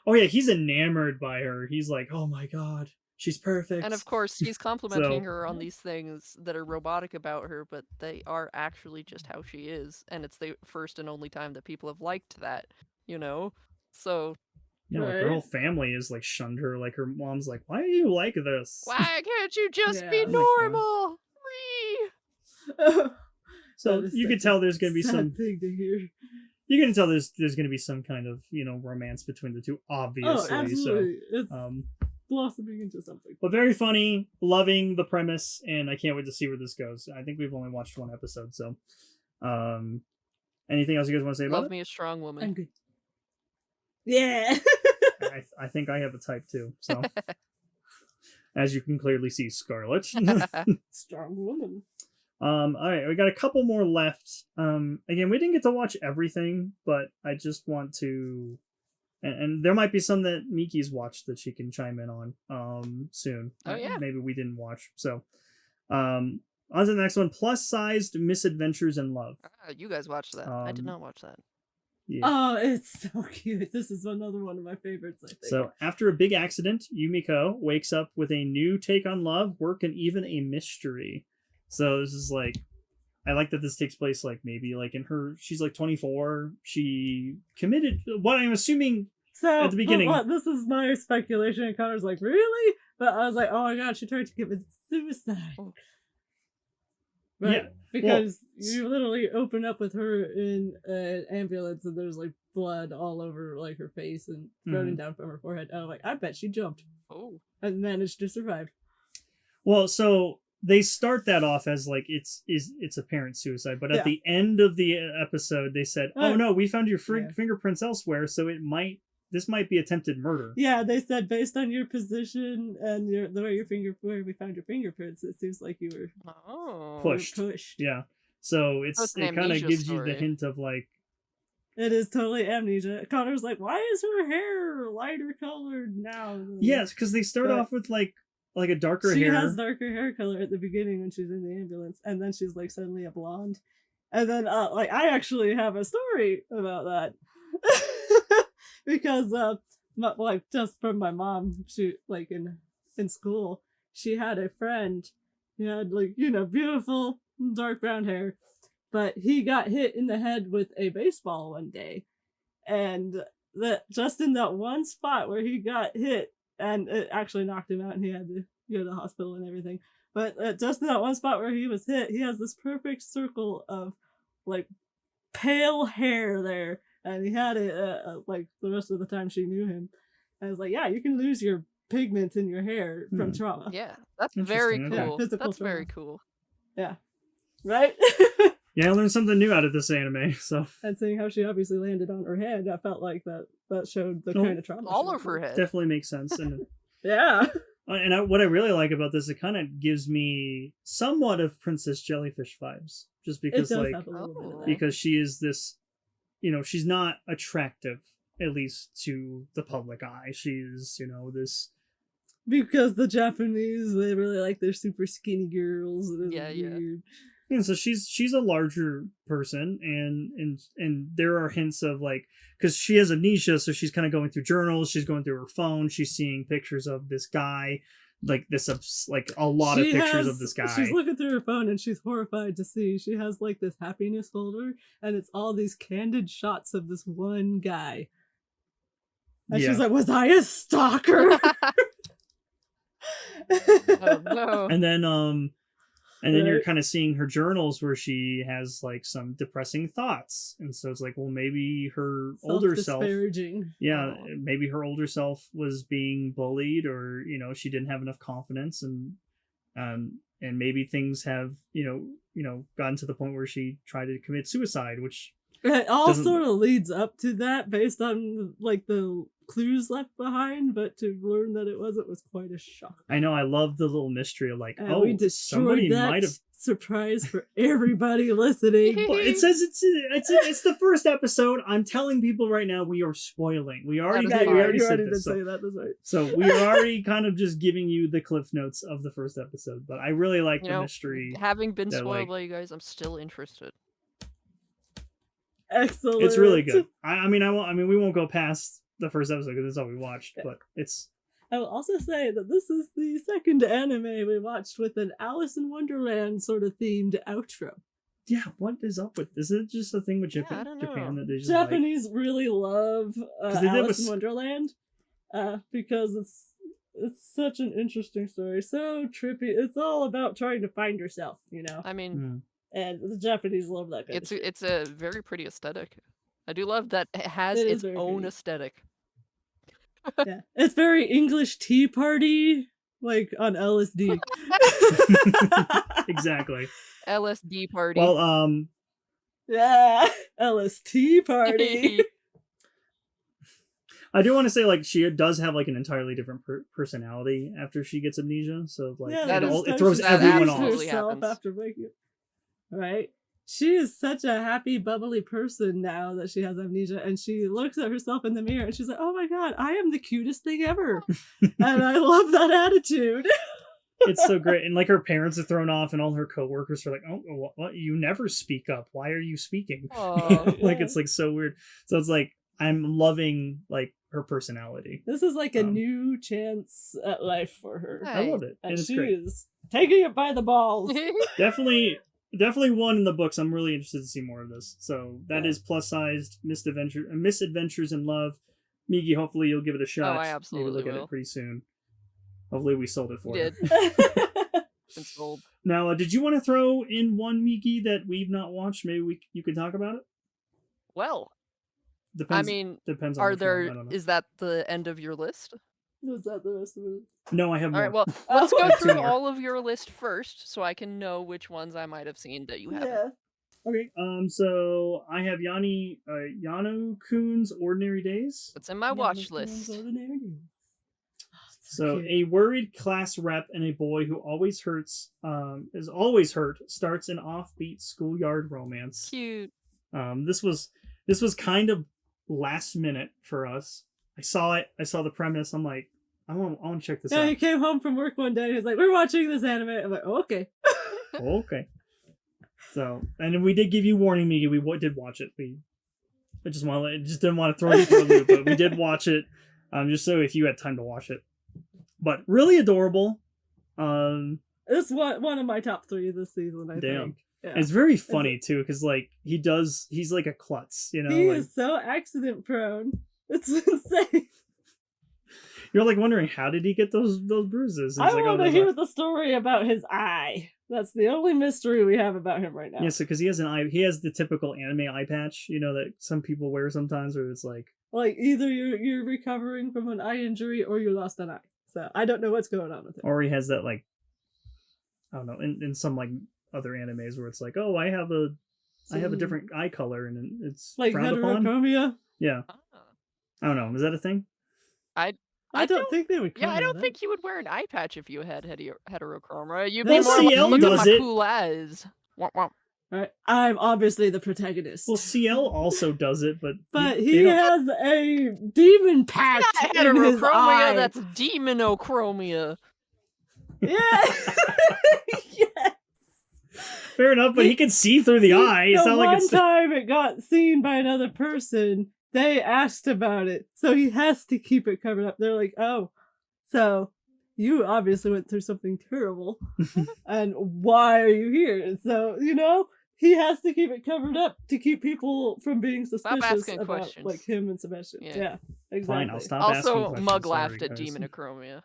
Oh yeah, he's enamored by her. He's like, oh my god, she's perfect. And of course, he's complimenting So- her on these things that are robotic about her, but they are actually just how she is. And it's the first and only time that people have liked that, you know? So, like her Right. whole family is like shunned her. Like her mom's like, why are you like this? why can't you just Yeah. be Oh my God. normal? Whee! So That is you can such tell a there's gonna be sad some. thing to hear. You can tell there's gonna be some kind of romance between the two, obviously. Oh, absolutely. It's So blossoming into something. but very funny, loving the premise, and I can't wait to see where this goes. I think we've only watched one episode, so anything else you guys want to say about Love me a strong woman. I'm good. Yeah. it? I think I have a type too. So as you can clearly see, Scarlet. Strong woman. All right, we got a couple more left. Again, we didn't get to watch everything, but I just want to, and there might be some that Miki's watched that she can chime in on soon. Oh, yeah. Maybe we didn't watch. So on to the next one. Plus sized misadventures in love. You guys watched that. I did Um, not watch that. Yeah. Oh, it's so cute. This is another one of my favorites, I think. So after a big accident, Yumiko wakes up with a new take on love, work, and even a mystery. So this is like, I like that this takes place like maybe like in her, she's like 24. She committed what I'm assuming. So at the beginning- but this is my speculation, and Connor's like, really? But I was like, oh my god, she tried to commit suicide. Oh. Right? Yeah, Because you literally open up with her in an ambulance, and there's like blood all over like her face and running down from her forehead. And I'm like, I bet she jumped Oh. and managed to survive. Well, so they start that off as like it's apparent suicide, but at Yeah. the end of the episode, they said, "Oh no, we found your Yeah. fingerprints elsewhere, so this might be attempted murder." Yeah, they said based on your position and the way where we found your fingerprints, it seems like you were Oh. Pushed. pushed. Yeah. So it's it an kind of amnesia gives you story. the hint of like, It is totally amnesia. Connor's like, why is her hair lighter colored now? yes, because they start But- off with like a darker she hair. has darker hair color at the beginning when she's in the ambulance, and then she's like suddenly a blonde. And then like I actually have a story about that. Because like just from my mom, she like in school, she had a friend who had like, beautiful dark brown hair, but he got hit in the head with a baseball one day. And that just in that one spot where he got hit, and it actually knocked him out, and he had to go to the hospital and everything. But just in that one spot where he was hit, he has this perfect circle of like pale hair there, and he had it like the rest of the time she knew him. And I was like, yeah, you can lose your pigment in your hair from trauma. Yeah, that's very Interesting, okay. cool. Physical That's very trauma. cool. Yeah. Right? Yeah, I learned something new out of this anime. So And seeing how she obviously landed on her head, I felt like that showed the Oh, kind of trauma. All she went of her through. head. definitely makes sense. And Yeah. what I really like about this, it kind of gives me somewhat of Princess Jellyfish vibes, just It because does like have a little bit of that. because she is this, she's not attractive, at least to the public eye. She's this. Because the Japanese, they really like their super skinny girls. And Yeah, yeah. weird. And so she's a larger person, and there are hints of like, because she has amnesia, so she's kind of going through journals, she's going through her phone, she's seeing pictures of this guy, like like a lot of pictures of this guy. She's looking through her phone and she's horrified to see she has like this happiness folder, and it's all these candid shots of this one guy. And she's like, "Was I a stalker?" Oh no. And then you're kind of seeing her journals where she has like some depressing thoughts, and so it's like, well, maybe her older self, maybe her older self was being bullied, or she didn't have enough confidence, and maybe things have gotten to the point where she tried to commit suicide, which it all sort of leads up to that based on like the clues left behind, but to learn that it was quite a shock. I know, I love the little mystery of like, we destroyed that surprise for everybody listening. Well, it says it's the first episode. I'm telling people right now, we are spoiling. We already did. We already said this. Say that. That's right. So we are already kind of just giving you the cliff notes of the first episode. But I really like the mystery. Having been spoiled by you guys, I'm still interested. Excellent. It's really good. I mean, we won't go past the first episode because that's all we watched. But it's. I will also say that this is the second anime we watched with an Alice in Wonderland sort of themed outro. Yeah, what is up with this? Is it just a thing with Japan? I don't Japan know. that they just Japanese really love Alice in Wonderland because it's such an interesting story, so trippy. It's all about trying to find yourself, I mean, and the Japanese love that kind of shit. It's a very pretty aesthetic. I do love that it has its own aesthetic. Yeah, it's very English tea party, like on LSD. Exactly. LSD party. Well, yeah, LSD party. I do want to say, like, she does have like an entirely different personality after she gets amnesia. So like, it throws everyone off. After waking up. Right. She is such a happy, bubbly person now that she has amnesia, and she looks at herself in the mirror and she's like, "Oh my god, I am the cutest thing ever," and I love that attitude. It's so great, and like her parents are thrown off, and all her coworkers are like, "Oh, what? You never speak up. Why are you speaking?" It's like so weird. So it's like I'm loving like her personality. This is like a new chance at life for her. I love it, and she is taking it by the balls. Definitely one in the books. I'm really interested to see more of this. So that is plus-sized Misadventures in Love. Migi, hopefully you'll give it a shot. Oh, I absolutely look will. at it pretty soon. Hopefully we sold it for you. It's sold. Now, did you want to throw in one, Migi, that we've not watched? Maybe you could talk about it? Well, depends. I mean, depends on is that the end of your list? Was that the rest of it? No, I have more. All right, well, let's go through all of your list first, so I can know which ones I might have seen that you haven't. Yeah. Okay. So I have Yano-kun's Ordinary Days. It's in my watch list. So a worried class rep and a boy who always is always hurt starts an offbeat schoolyard romance. Cute. This was kind of last minute for us. I saw it. I saw the premise. I'm like, I want to check this out. He came home from work one day and he's like, "We're watching this anime." I'm like, "Oh, okay." Okay. So, and we did give you warning, Migi. We did watch it. I just didn't want to throw you for a loop, but we did watch it. Just so if you had time to watch it. But really adorable. It's one of my top 3 this season, I think. Yeah. It's very funny too, because like he's like a klutz, He is so accident prone. It's insane. You're like wondering, how did he get those bruises? I want to hear the story about his eye. That's the only mystery we have about him right now. Yeah, so because he has he has the typical anime eye patch, that some people wear sometimes, where it's like either you're recovering from an eye injury or you lost an eye. So I don't know what's going on with him. Or he has that like, I don't know, in some like other animes where it's like, oh, I have a different eye color and it's like frowned upon. heterochromia. Yeah, I don't know. Is that a thing? I don't think they would. Yeah, I don't that. think you would wear an eye patch if you had heterochroma. You'd Well, be more CL like, look at does my it. cool eyes. Womp womp. Right. I'm obviously the protagonist. Well, CL also does it, but he has a demon patch Not in his heterochromia, eye. that's demonochromia. Yeah. Yes. Fair enough, but he can see through the eye. It's The not like one it's time it got seen by another person, they asked about it, so he has to keep it covered up. They're like, "Oh, so you obviously went through something terrible, and why are you here?" So he has to keep it covered up to keep people from being suspicious asking about questions. like him and Sebastian. Yeah, exactly. Fine, I'll stop asking Also, questions. Mug Sorry, laughed at guys. demonochromia.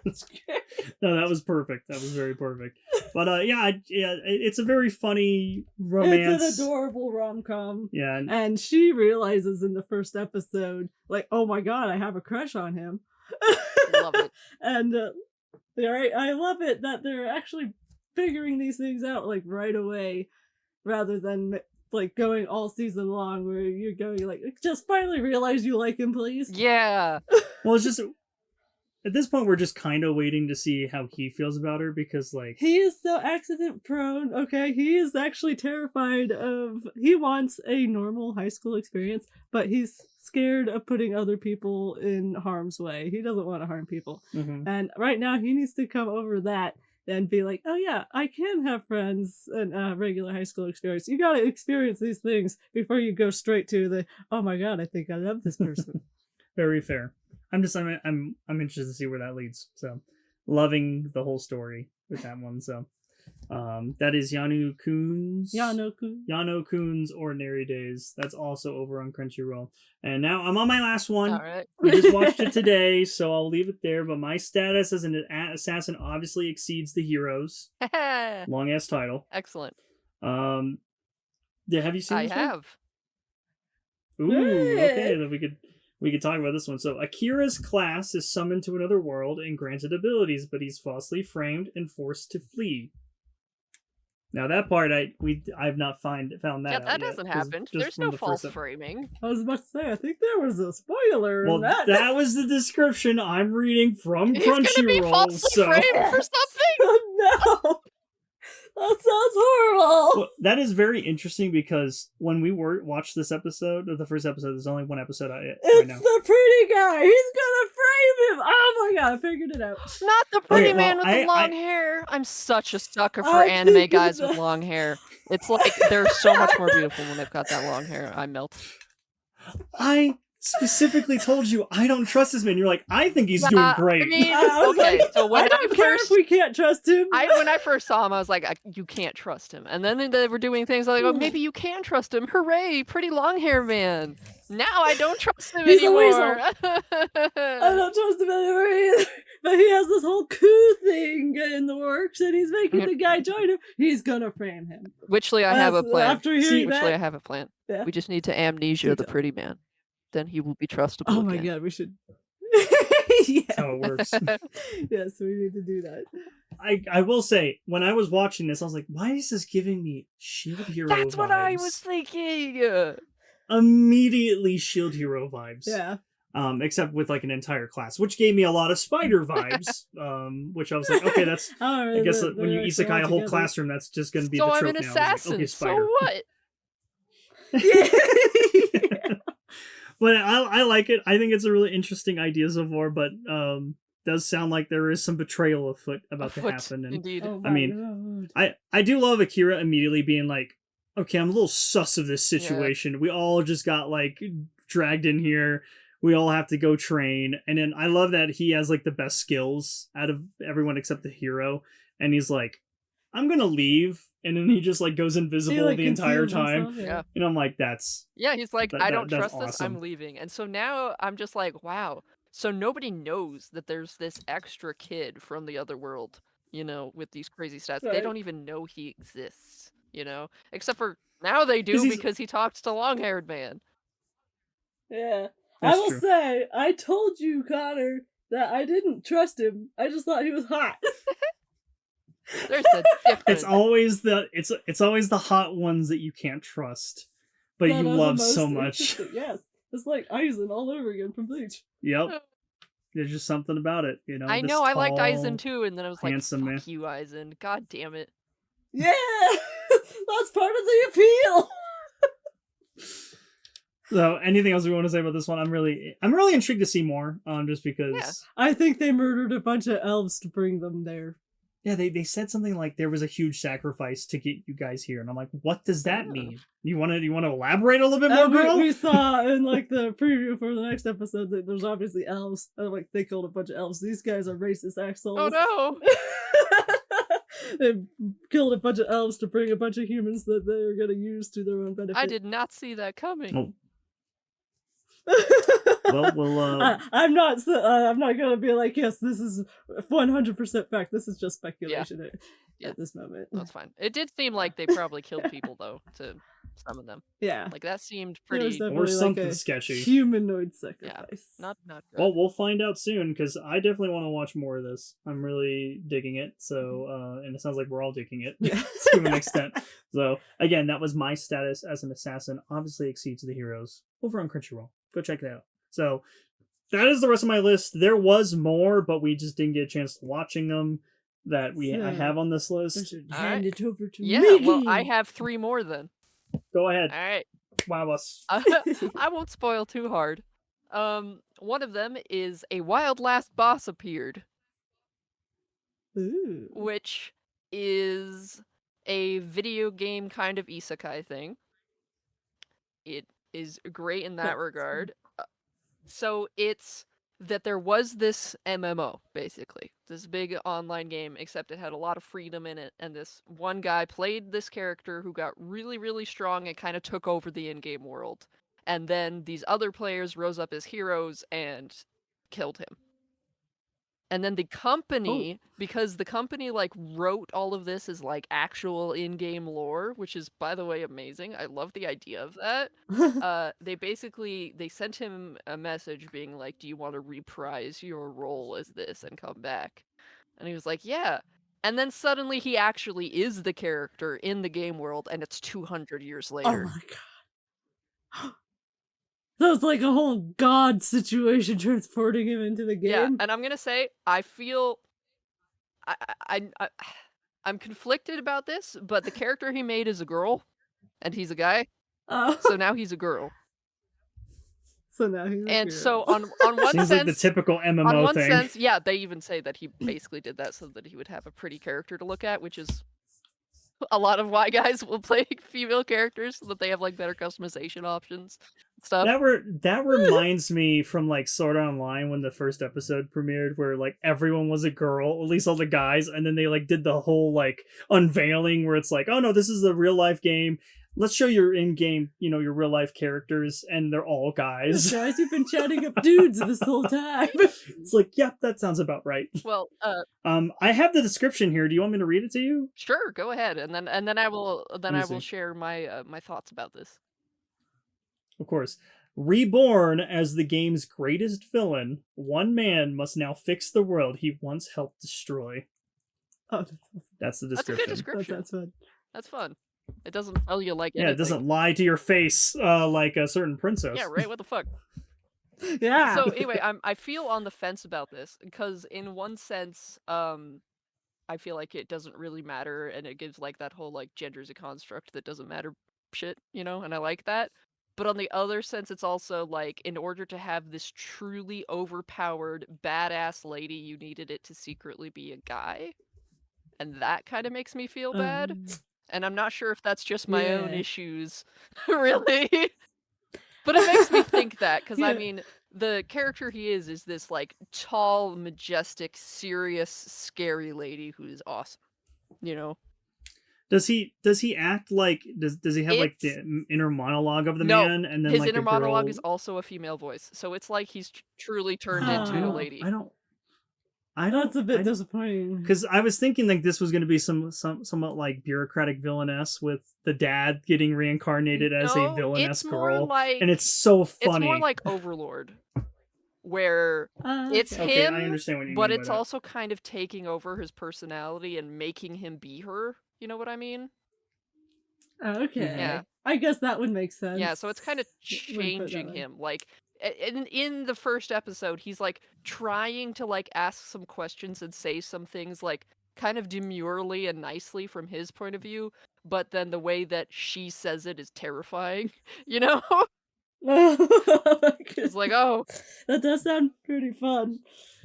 That's great. No, that was perfect. That was very perfect. But yeah, it's a very funny romance. It's an adorable rom-com. Yeah, and she realizes in the first episode, like, oh my god, I have a crush on him. Love it. And I love it that they're actually figuring these things out like right away, rather than like going all season long where you're going like, just finally realize you like him, please. Yeah. well, it's just at this point we're just kind of waiting to see how he feels about her because like He is so accident prone. Okay, he is actually terrified of. He wants a normal high school experience, but he's scared of putting other people in harm's way. He doesn't want to harm people. mhm. And right now he needs to come over that and be like, oh yeah, I can have friends and regular high school experience. You gotta experience these things before you go straight to the, oh my god, I think I love this person. Very fair. I'm interested to see where that leads. So, loving the whole story with that one. So, that is Yano Kun's Ordinary Days. That's also over on Crunchyroll. And now I'm on my last one. All right. We just watched it today, so I'll leave it there. But my status as an assassin obviously exceeds the heroes. Long ass title. Excellent. Have you seen I this one? have. Ooh, okay. Then we could talk about this one. So Akira's class is summoned to another world and granted abilities, but he's falsely framed and forced to flee. Now that part I've not found that Yeah, out that yet, hasn't happened. There's no false framing. I was about to say, I think there was a spoiler Well, in that. that was the description I'm reading from He's gonna be Crunchyroll. falsely So framed for something. Oh no! That sounds horrible! well, that is very interesting because when we watched this episode, or the first episode, there's only one episode right It's now. the pretty guy! He's gonna frame him! Oh my god, I figured it out. Not the pretty well, man with the long hair. I'm such a sucker for I anime think guys that- with long hair. It's like they're so much more beautiful when they've got that long hair. I melt. I specifically told you I don't trust this man. You're like, I think he's doing great. I mean, I was okay, like, so when I don't care first if we can't trust him. when I first saw him, I was like, you can't trust him. And then they were doing things like, oh, maybe you can trust him. Hooray, pretty long hair man. Now I don't trust him He's a anymore. I don't trust him anymore either. But he has this whole coup thing in the works, and he's making the guy join him. He's gonna frame him. Witchley, I have a plan. After hearing Witchley, I that, have a plan. Yeah. We just need to amnesia Good the job. pretty man. Then he will be trustable. oh my again. god, we should. That's yeah. how it works. Yes, we need to do that. I will say, when I was watching this, I was like, why is this giving me Shield Hero That's vibes? what I was thinking. Immediately Shield Hero vibes. Yeah. Except with like an entire class, which gave me a lot of spider vibes. Which I was like, okay, that's. I guess when you isekai a whole classroom, that's just going to be So the I'm trope an now. I was like, assassin. okay, So spider. what? But I like it. I think it's a really interesting idea so far, but does sound like there is some betrayal afoot about to happen. And Indeed. Oh I mean, I do love Akira immediately being like, okay, I'm a little sus of this situation. We all just got like dragged in here. We all have to go train. And then I love that he has like the best skills out of everyone except the hero. And he's like, I'm gonna leave. And then he just like goes invisible the entire time. Himself, Yeah. And I'm like, that's Yeah, he's like, I don't that's trust this. I'm awesome. leaving. And so now I'm just like, wow. So nobody knows that there's this extra kid from the other world, with these crazy stats. They Right. don't even know he exists, except for now they do 'Cause he's- because he talks to long-haired man. Yeah. I will say, I told you, Connor, that I didn't trust him. I just thought he was hot. There's a difference. It's always the hot ones that you can't trust, but you love so much. Yes, it's like Aizen all over again from Bleach. Yep. There's just something about it, you know. I know, I liked Aizen too, and then I was like, fuck man. you, Aizen. God damn it. Yeah! That's part of the appeal! So, anything else we want to say about this one? I'm really intrigued to see more, just because... Yeah. I think they murdered a bunch of elves to bring them there. Yeah, they said something like there was a huge sacrifice to get you guys here, and I'm like, what does that mean? You want to elaborate a little bit more, girl? We saw in like the preview for the next episode that there's obviously elves. Like they killed a bunch of elves. These guys are racist assholes. Oh no! They killed a bunch of elves to bring a bunch of humans that they were going to use to their own benefit. I did not see that coming. Oh. Well, I'm not gonna be like, yes, this is 100% fact. This is just speculation at this moment. That's fine. It did seem like they probably killed people though to summon them. Yeah, like that seemed pretty or something like sketchy. Humanoid sacrifice. Yeah, not good. Well, we'll find out soon because I definitely want to watch more of this. I'm really digging it. So, and it sounds like we're all digging it to an extent. So, again, that was my status as an assassin. Obviously, exceeds the heroes over on Crunchyroll. Go check it out. So that is the rest of my list. There was more, but we just didn't get a chance to watching them that I have on this list. Hand it over to me. Well, I have 3 more then. Go ahead. All right. Wow us. I won't spoil too hard. One of them is a wild last boss appeared. Ooh. Which is a video game kind of isekai thing. It is great in that regard. So it's that there was this MMO, basically. This big online game, except it had a lot of freedom in it. And this one guy played this character who got really, really strong and kind of took over the in-game world. And then these other players rose up as heroes and killed him. And then the company, because the company like wrote all of this as like actual in-game lore, which is, by the way, amazing. I love the idea of that. They sent him a message being like, do you want to reprise your role as this and come back? And he was like, yeah. And then suddenly he actually is the character in the game world, and it's 200 years later. Oh my god. That was like a whole god situation transporting him into the game. Yeah, and I'm gonna say, I feel... I'm conflicted about this, but the character he made is a girl, and he's a guy. So now he's a girl. So now he's a and girl. so on one Seems sense, like the typical MMO on one thing. sense, yeah, they even say that he basically did that so that he would have a pretty character to look at, which is a lot of why guys will play female characters so that they have like better customization options. Stuff. That reminds me from like Sword Art Online when the first episode premiered, where like everyone was a girl, at least all the guys, and then they like did the whole like unveiling where it's like, oh no, this is a real life game. Let's show your in-game, your real life characters, and they're all guys. Guys, you've been chatting up dudes this whole time. It's like, yep, that sounds about right. Well, I have the description here. Do you want me to read it to you? Sure, go ahead, and then I will share my my thoughts about this. Of course. Reborn as the game's greatest villain, one man must now fix the world he once helped destroy. Oh, that's the description. That's a good description. That's fun. That's fun. It doesn't tell you like anything. Yeah, it doesn't lie to your face like a certain princess. Yeah, right. What the fuck? Yeah. So anyway, I feel on the fence about this because in one sense, I feel like it doesn't really matter, and it gives like that whole like gender's a construct that doesn't matter shit, and I like that. But on the other sense, it's also like in order to have this truly overpowered badass lady, you needed it to secretly be a guy, and that kind of makes me feel bad. And I'm not sure if that's just my own issues, really. But it makes me think that, because I mean, the character he is this like tall, majestic, serious, scary lady who is awesome. Does he act like does he have like the inner monologue of the man, and then his like inner the girl... monologue is also a female voice, so it's like he's truly turned into a lady. That's a bit disappointing. Because I was thinking like this was going to be somewhat like bureaucratic villainess with the dad getting reincarnated as a villainess girl, and it's so funny. It's more like Overlord, where it's okay, him, I understand what you but mean it's by that. also kind of taking over his personality and making him be her. You know what I mean? Okay. Yeah. I guess that would make sense. Yeah, so it's kind of changing him. Like in the first episode, he's like trying to like ask some questions and say some things like kind of demurely and nicely from his point of view, but then the way that she says it is terrifying, you know? It's like, oh, that does sound pretty fun.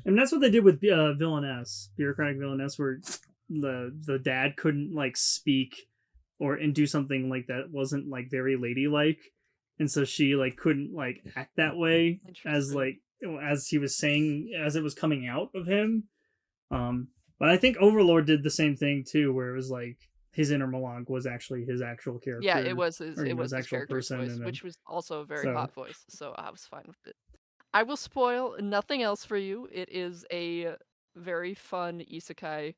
And that's what they did with villainess, bureaucratic villainess, where the dad couldn't like speak and do something like that wasn't like very ladylike, and so she like couldn't like act that way as like as he was saying as it was coming out of him. But I think Overlord did the same thing too, where it was like his inner monologue was actually his actual character. Yeah, it was his actual character's voice, then, which was also a very hot voice, so I was fine with it. I will spoil nothing else for you. It is a very fun isekai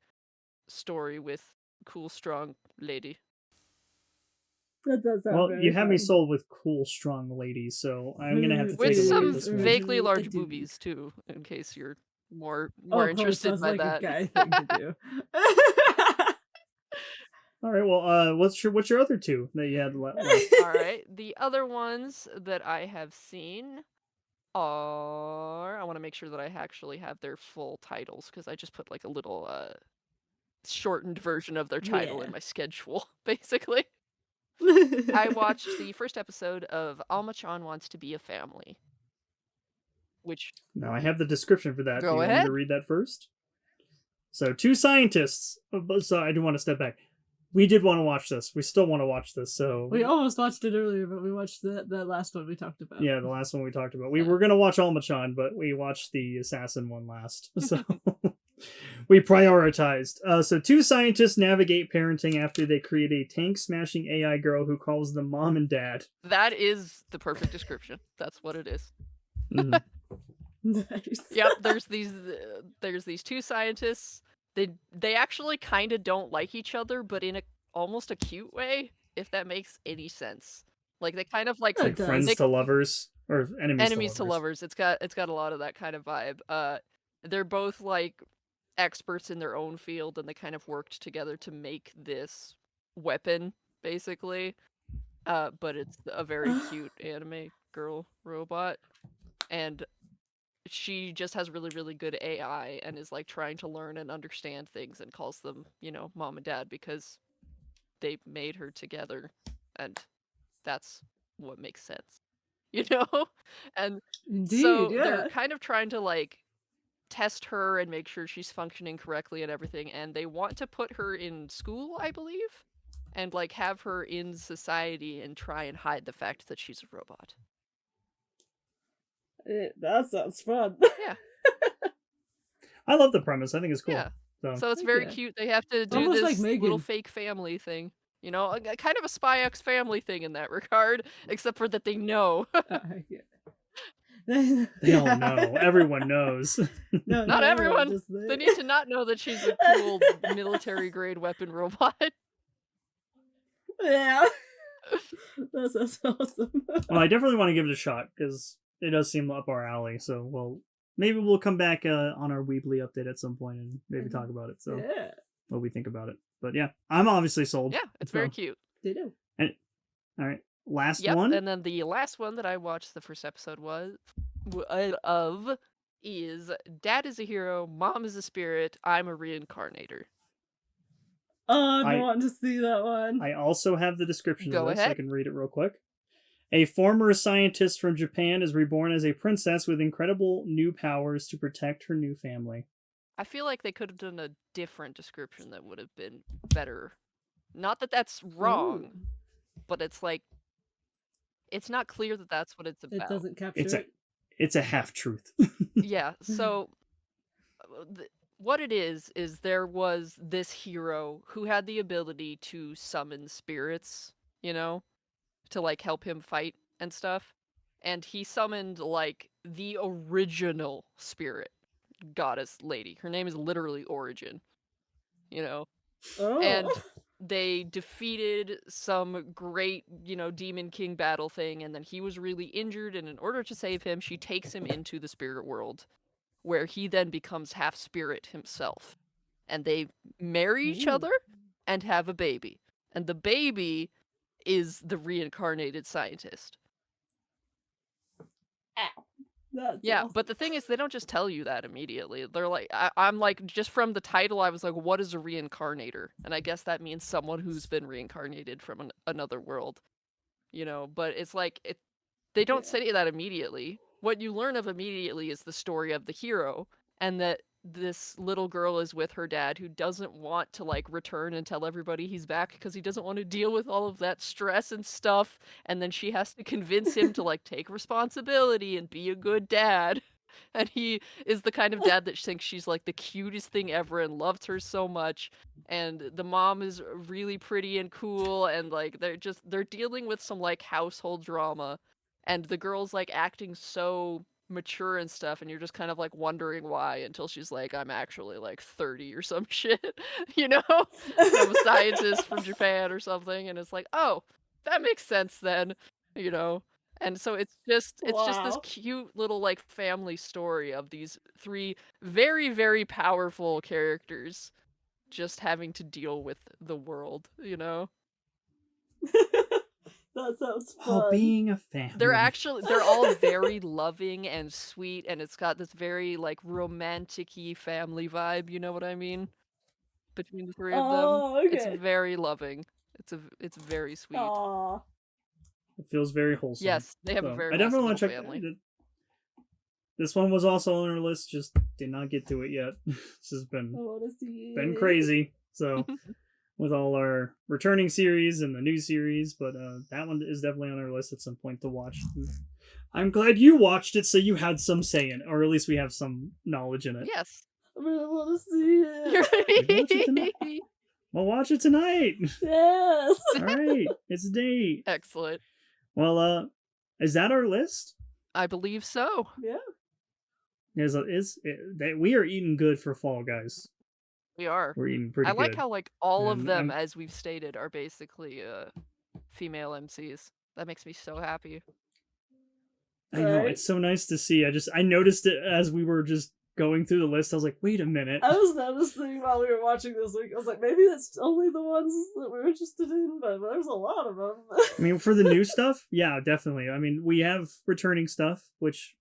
story with cool, strong lady. That does sound well, very you have fun. me sold with cool, strong ladies, so I'm gonna have to take with a look some at this one. vaguely large boobies too, in case you're more interested by like that. A guy thing to do. All right. Well, what's your other two that you had left? All right. The other ones that I have seen are, I want to make sure that I actually have their full titles because I just put like a little shortened version of their title in my schedule, basically. I watched the first episode of Alma-chan Wants to Be a Family. Which now I have the description for that. Go do you ahead. want me to read that first? So two scientists. So I do want to step back. We did want to watch this. We still want to watch this. So we almost watched it earlier, but we watched the last one we talked about. Yeah, the last one we talked about. We were gonna watch Alma-chan, but we watched the assassin one last. So we prioritized. So two scientists navigate parenting after they create a tank-smashing AI girl who calls them mom and dad. That is the perfect description. That's what it is. Mm-hmm. Nice. Yep, there's these two scientists. They actually kind of don't like each other, but in almost a cute way, if that makes any sense. Like they kind of like friends to lovers or enemies to lovers. It's got a lot of that kind of vibe. They're both like experts in their own field, and they kind of worked together to make this weapon, basically. But it's a very cute anime girl robot, and she just has really, really good AI and is like trying to learn and understand things and calls them, mom and dad because they made her together, and that's what makes sense, And Indeed, so they're kind of trying to like test her and make sure she's functioning correctly and everything, and they want to put her in school, I believe, and like have her in society and try and hide the fact that she's a robot. That sounds fun. Yeah. I love the premise. I think it's cool. Yeah. So it's very cute. They have to do almost this like little fake family thing. Kind of a Spy X Family thing in that regard, except for that they know. They all know. Everyone knows. No, not everyone. They need to not know that she's a cool military-grade weapon robot. Yeah. That's awesome. Well, I definitely want to give it a shot, because it does seem up our alley. So, maybe we'll come back on our Weebly update at some point and maybe talk about it. So, what we think about it. But yeah, I'm obviously sold. Yeah, it's very cute. They do. And, all right, last one. And then the last one that I watched the first episode is Dad is a Hero, Mom is a Spirit, I'm a Reincarnator. Oh, I want to see that one. I also have the description of this. Ahead. I can read it real quick. A former scientist from Japan is reborn as a princess with incredible new powers to protect her new family. I feel like they could have done a different description that would have been better. Not that that's wrong, but it's like, it's not clear that that's what it's about. It doesn't capture It's a half-truth. Yeah, so what it is there was this hero who had the ability to summon spirits, to like help him fight and stuff. And he summoned like the original spirit, goddess lady. Her name is literally Origin, you know. Oh. And they defeated some great, demon king battle thing, and then he was really injured, and in order to save him, she takes him into the spirit world, where he then becomes half spirit himself. And they marry each Ooh. other and have a baby. And the baby is the reincarnated scientist. Ow. That's Yeah, awesome. but the thing is, they don't just tell you that immediately. They're like, I'm like, just from the title, I was like, what is a reincarnator? And I guess that means someone who's been reincarnated from another world, But it's like, they don't say that immediately. What you learn of immediately is the story of the hero, and that this little girl is with her dad, who doesn't want to like return and tell everybody he's back because he doesn't want to deal with all of that stress and stuff, and then she has to convince him to like take responsibility and be a good dad. And he is the kind of dad that thinks she's like the cutest thing ever and loves her so much. And the mom is really pretty and cool, and like they're dealing with some like household drama, and the girl's like acting so mature and stuff, and you're just kind of like wondering why, until she's like, I'm actually like 30 or some shit, I'm a scientist from Japan or something, and it's like, oh, that makes sense then, and so it's just this Wow. cute little like family story of these three very, very powerful characters just having to deal with the world. That sounds Oh, fun. being a family. They're all very loving and sweet, and it's got this very like romantic-y family vibe, you know what I mean? Between the three of them. Oh, okay. It's very loving. It's very sweet. Aww. It feels very wholesome. Yes, they have a very I definitely want awesome to check family. This one was also on our list, just did not get to it yet. This has been crazy. So with all our returning series and the new series, but that one is definitely on our list at some point to watch. I'm glad you watched it, so you had some say in it, or at least we have some knowledge in it. Yes. I really want to see it. We'll watch it tonight. Yes. All right, it's a date. Excellent. Well, is that our list? I believe so. Yeah. We are eating good for fall, guys. We are. We're eating pretty good. I like how like all of them, as we've stated, are basically female MCs. That makes me so happy. I know, it's so nice to see. I noticed it as we were just going through the list. I was like, wait a minute. I was noticing while we were watching this week. I was like, maybe that's only the ones that we're interested in, but there's a lot of them. I mean, for the new stuff, yeah, definitely. I mean, we have returning stuff, which,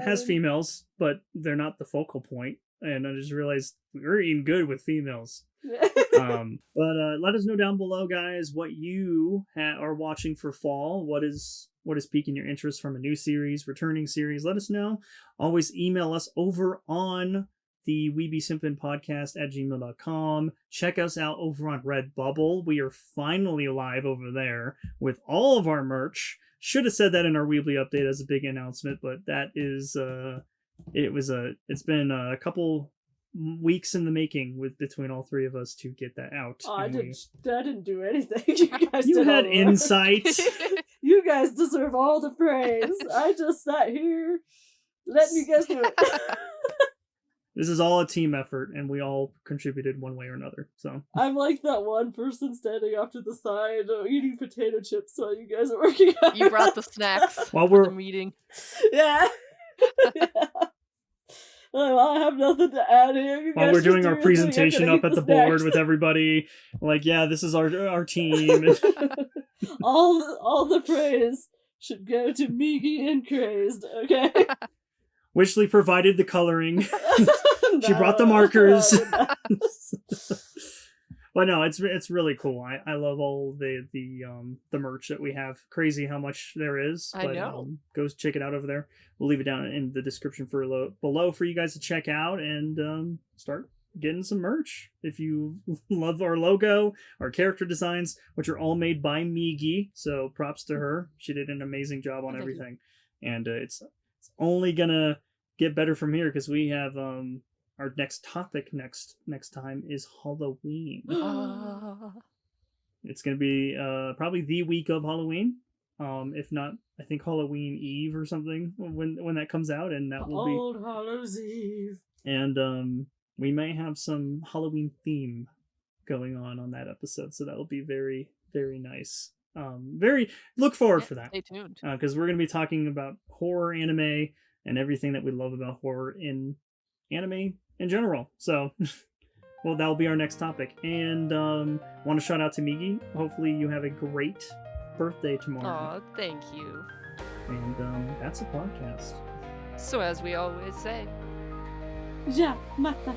has females, but they're not the focal point. And I just realized we're eating good with females. But let us know down below, guys, what you are watching for fall. What is piquing your interest from a new series, returning series? Let us know. Always email us over on the Simpin podcast at gmail.com. Check us out over on Redbubble. We are finally live over there with all of our merch. Should have said that in our Weebly update as a big announcement, but that is it's been a couple weeks in the making between all three of us to get that out. I didn't do anything. You guys you had insights. You guys deserve all the praise. I just sat here letting you guys do it. This is all a team effort, and we all contributed one way or another. So I'm like that one person standing off to the side eating potato chips while you guys are working out. You brought the snacks while we're the meeting. Yeah. Yeah. Well, I have nothing to add here. While we're doing our presentation up at the board with everybody, like, yeah, this is our team. all the praise should go to Migi and Crazed, okay? Wishley provided the coloring. She brought the markers. But no, it's really cool. I love all the merch that we have. Crazy how much there is. I know. Go check it out over there. We'll leave it down in the description below for you guys to check out and start getting some merch. If you love our logo, our character designs, which are all made by Migi, so props to her. She did an amazing job on everything. And it's only gonna get better from here because we have our next topic next time is Halloween. It's gonna be probably the week of Halloween. If not, I think Halloween Eve or something when that comes out, and that will be Old Hallows Eve. And we might have some Halloween theme going on that episode, so that will be very, very nice. Very look forward for that. Stay tuned. Because we're going to be talking about horror anime and everything that we love about horror in anime in general. So, well, that'll be our next topic. And want to shout out to Migi. Hopefully, you have a great birthday tomorrow. Aw, thank you. And that's a podcast. So as we always say, Ja, mata.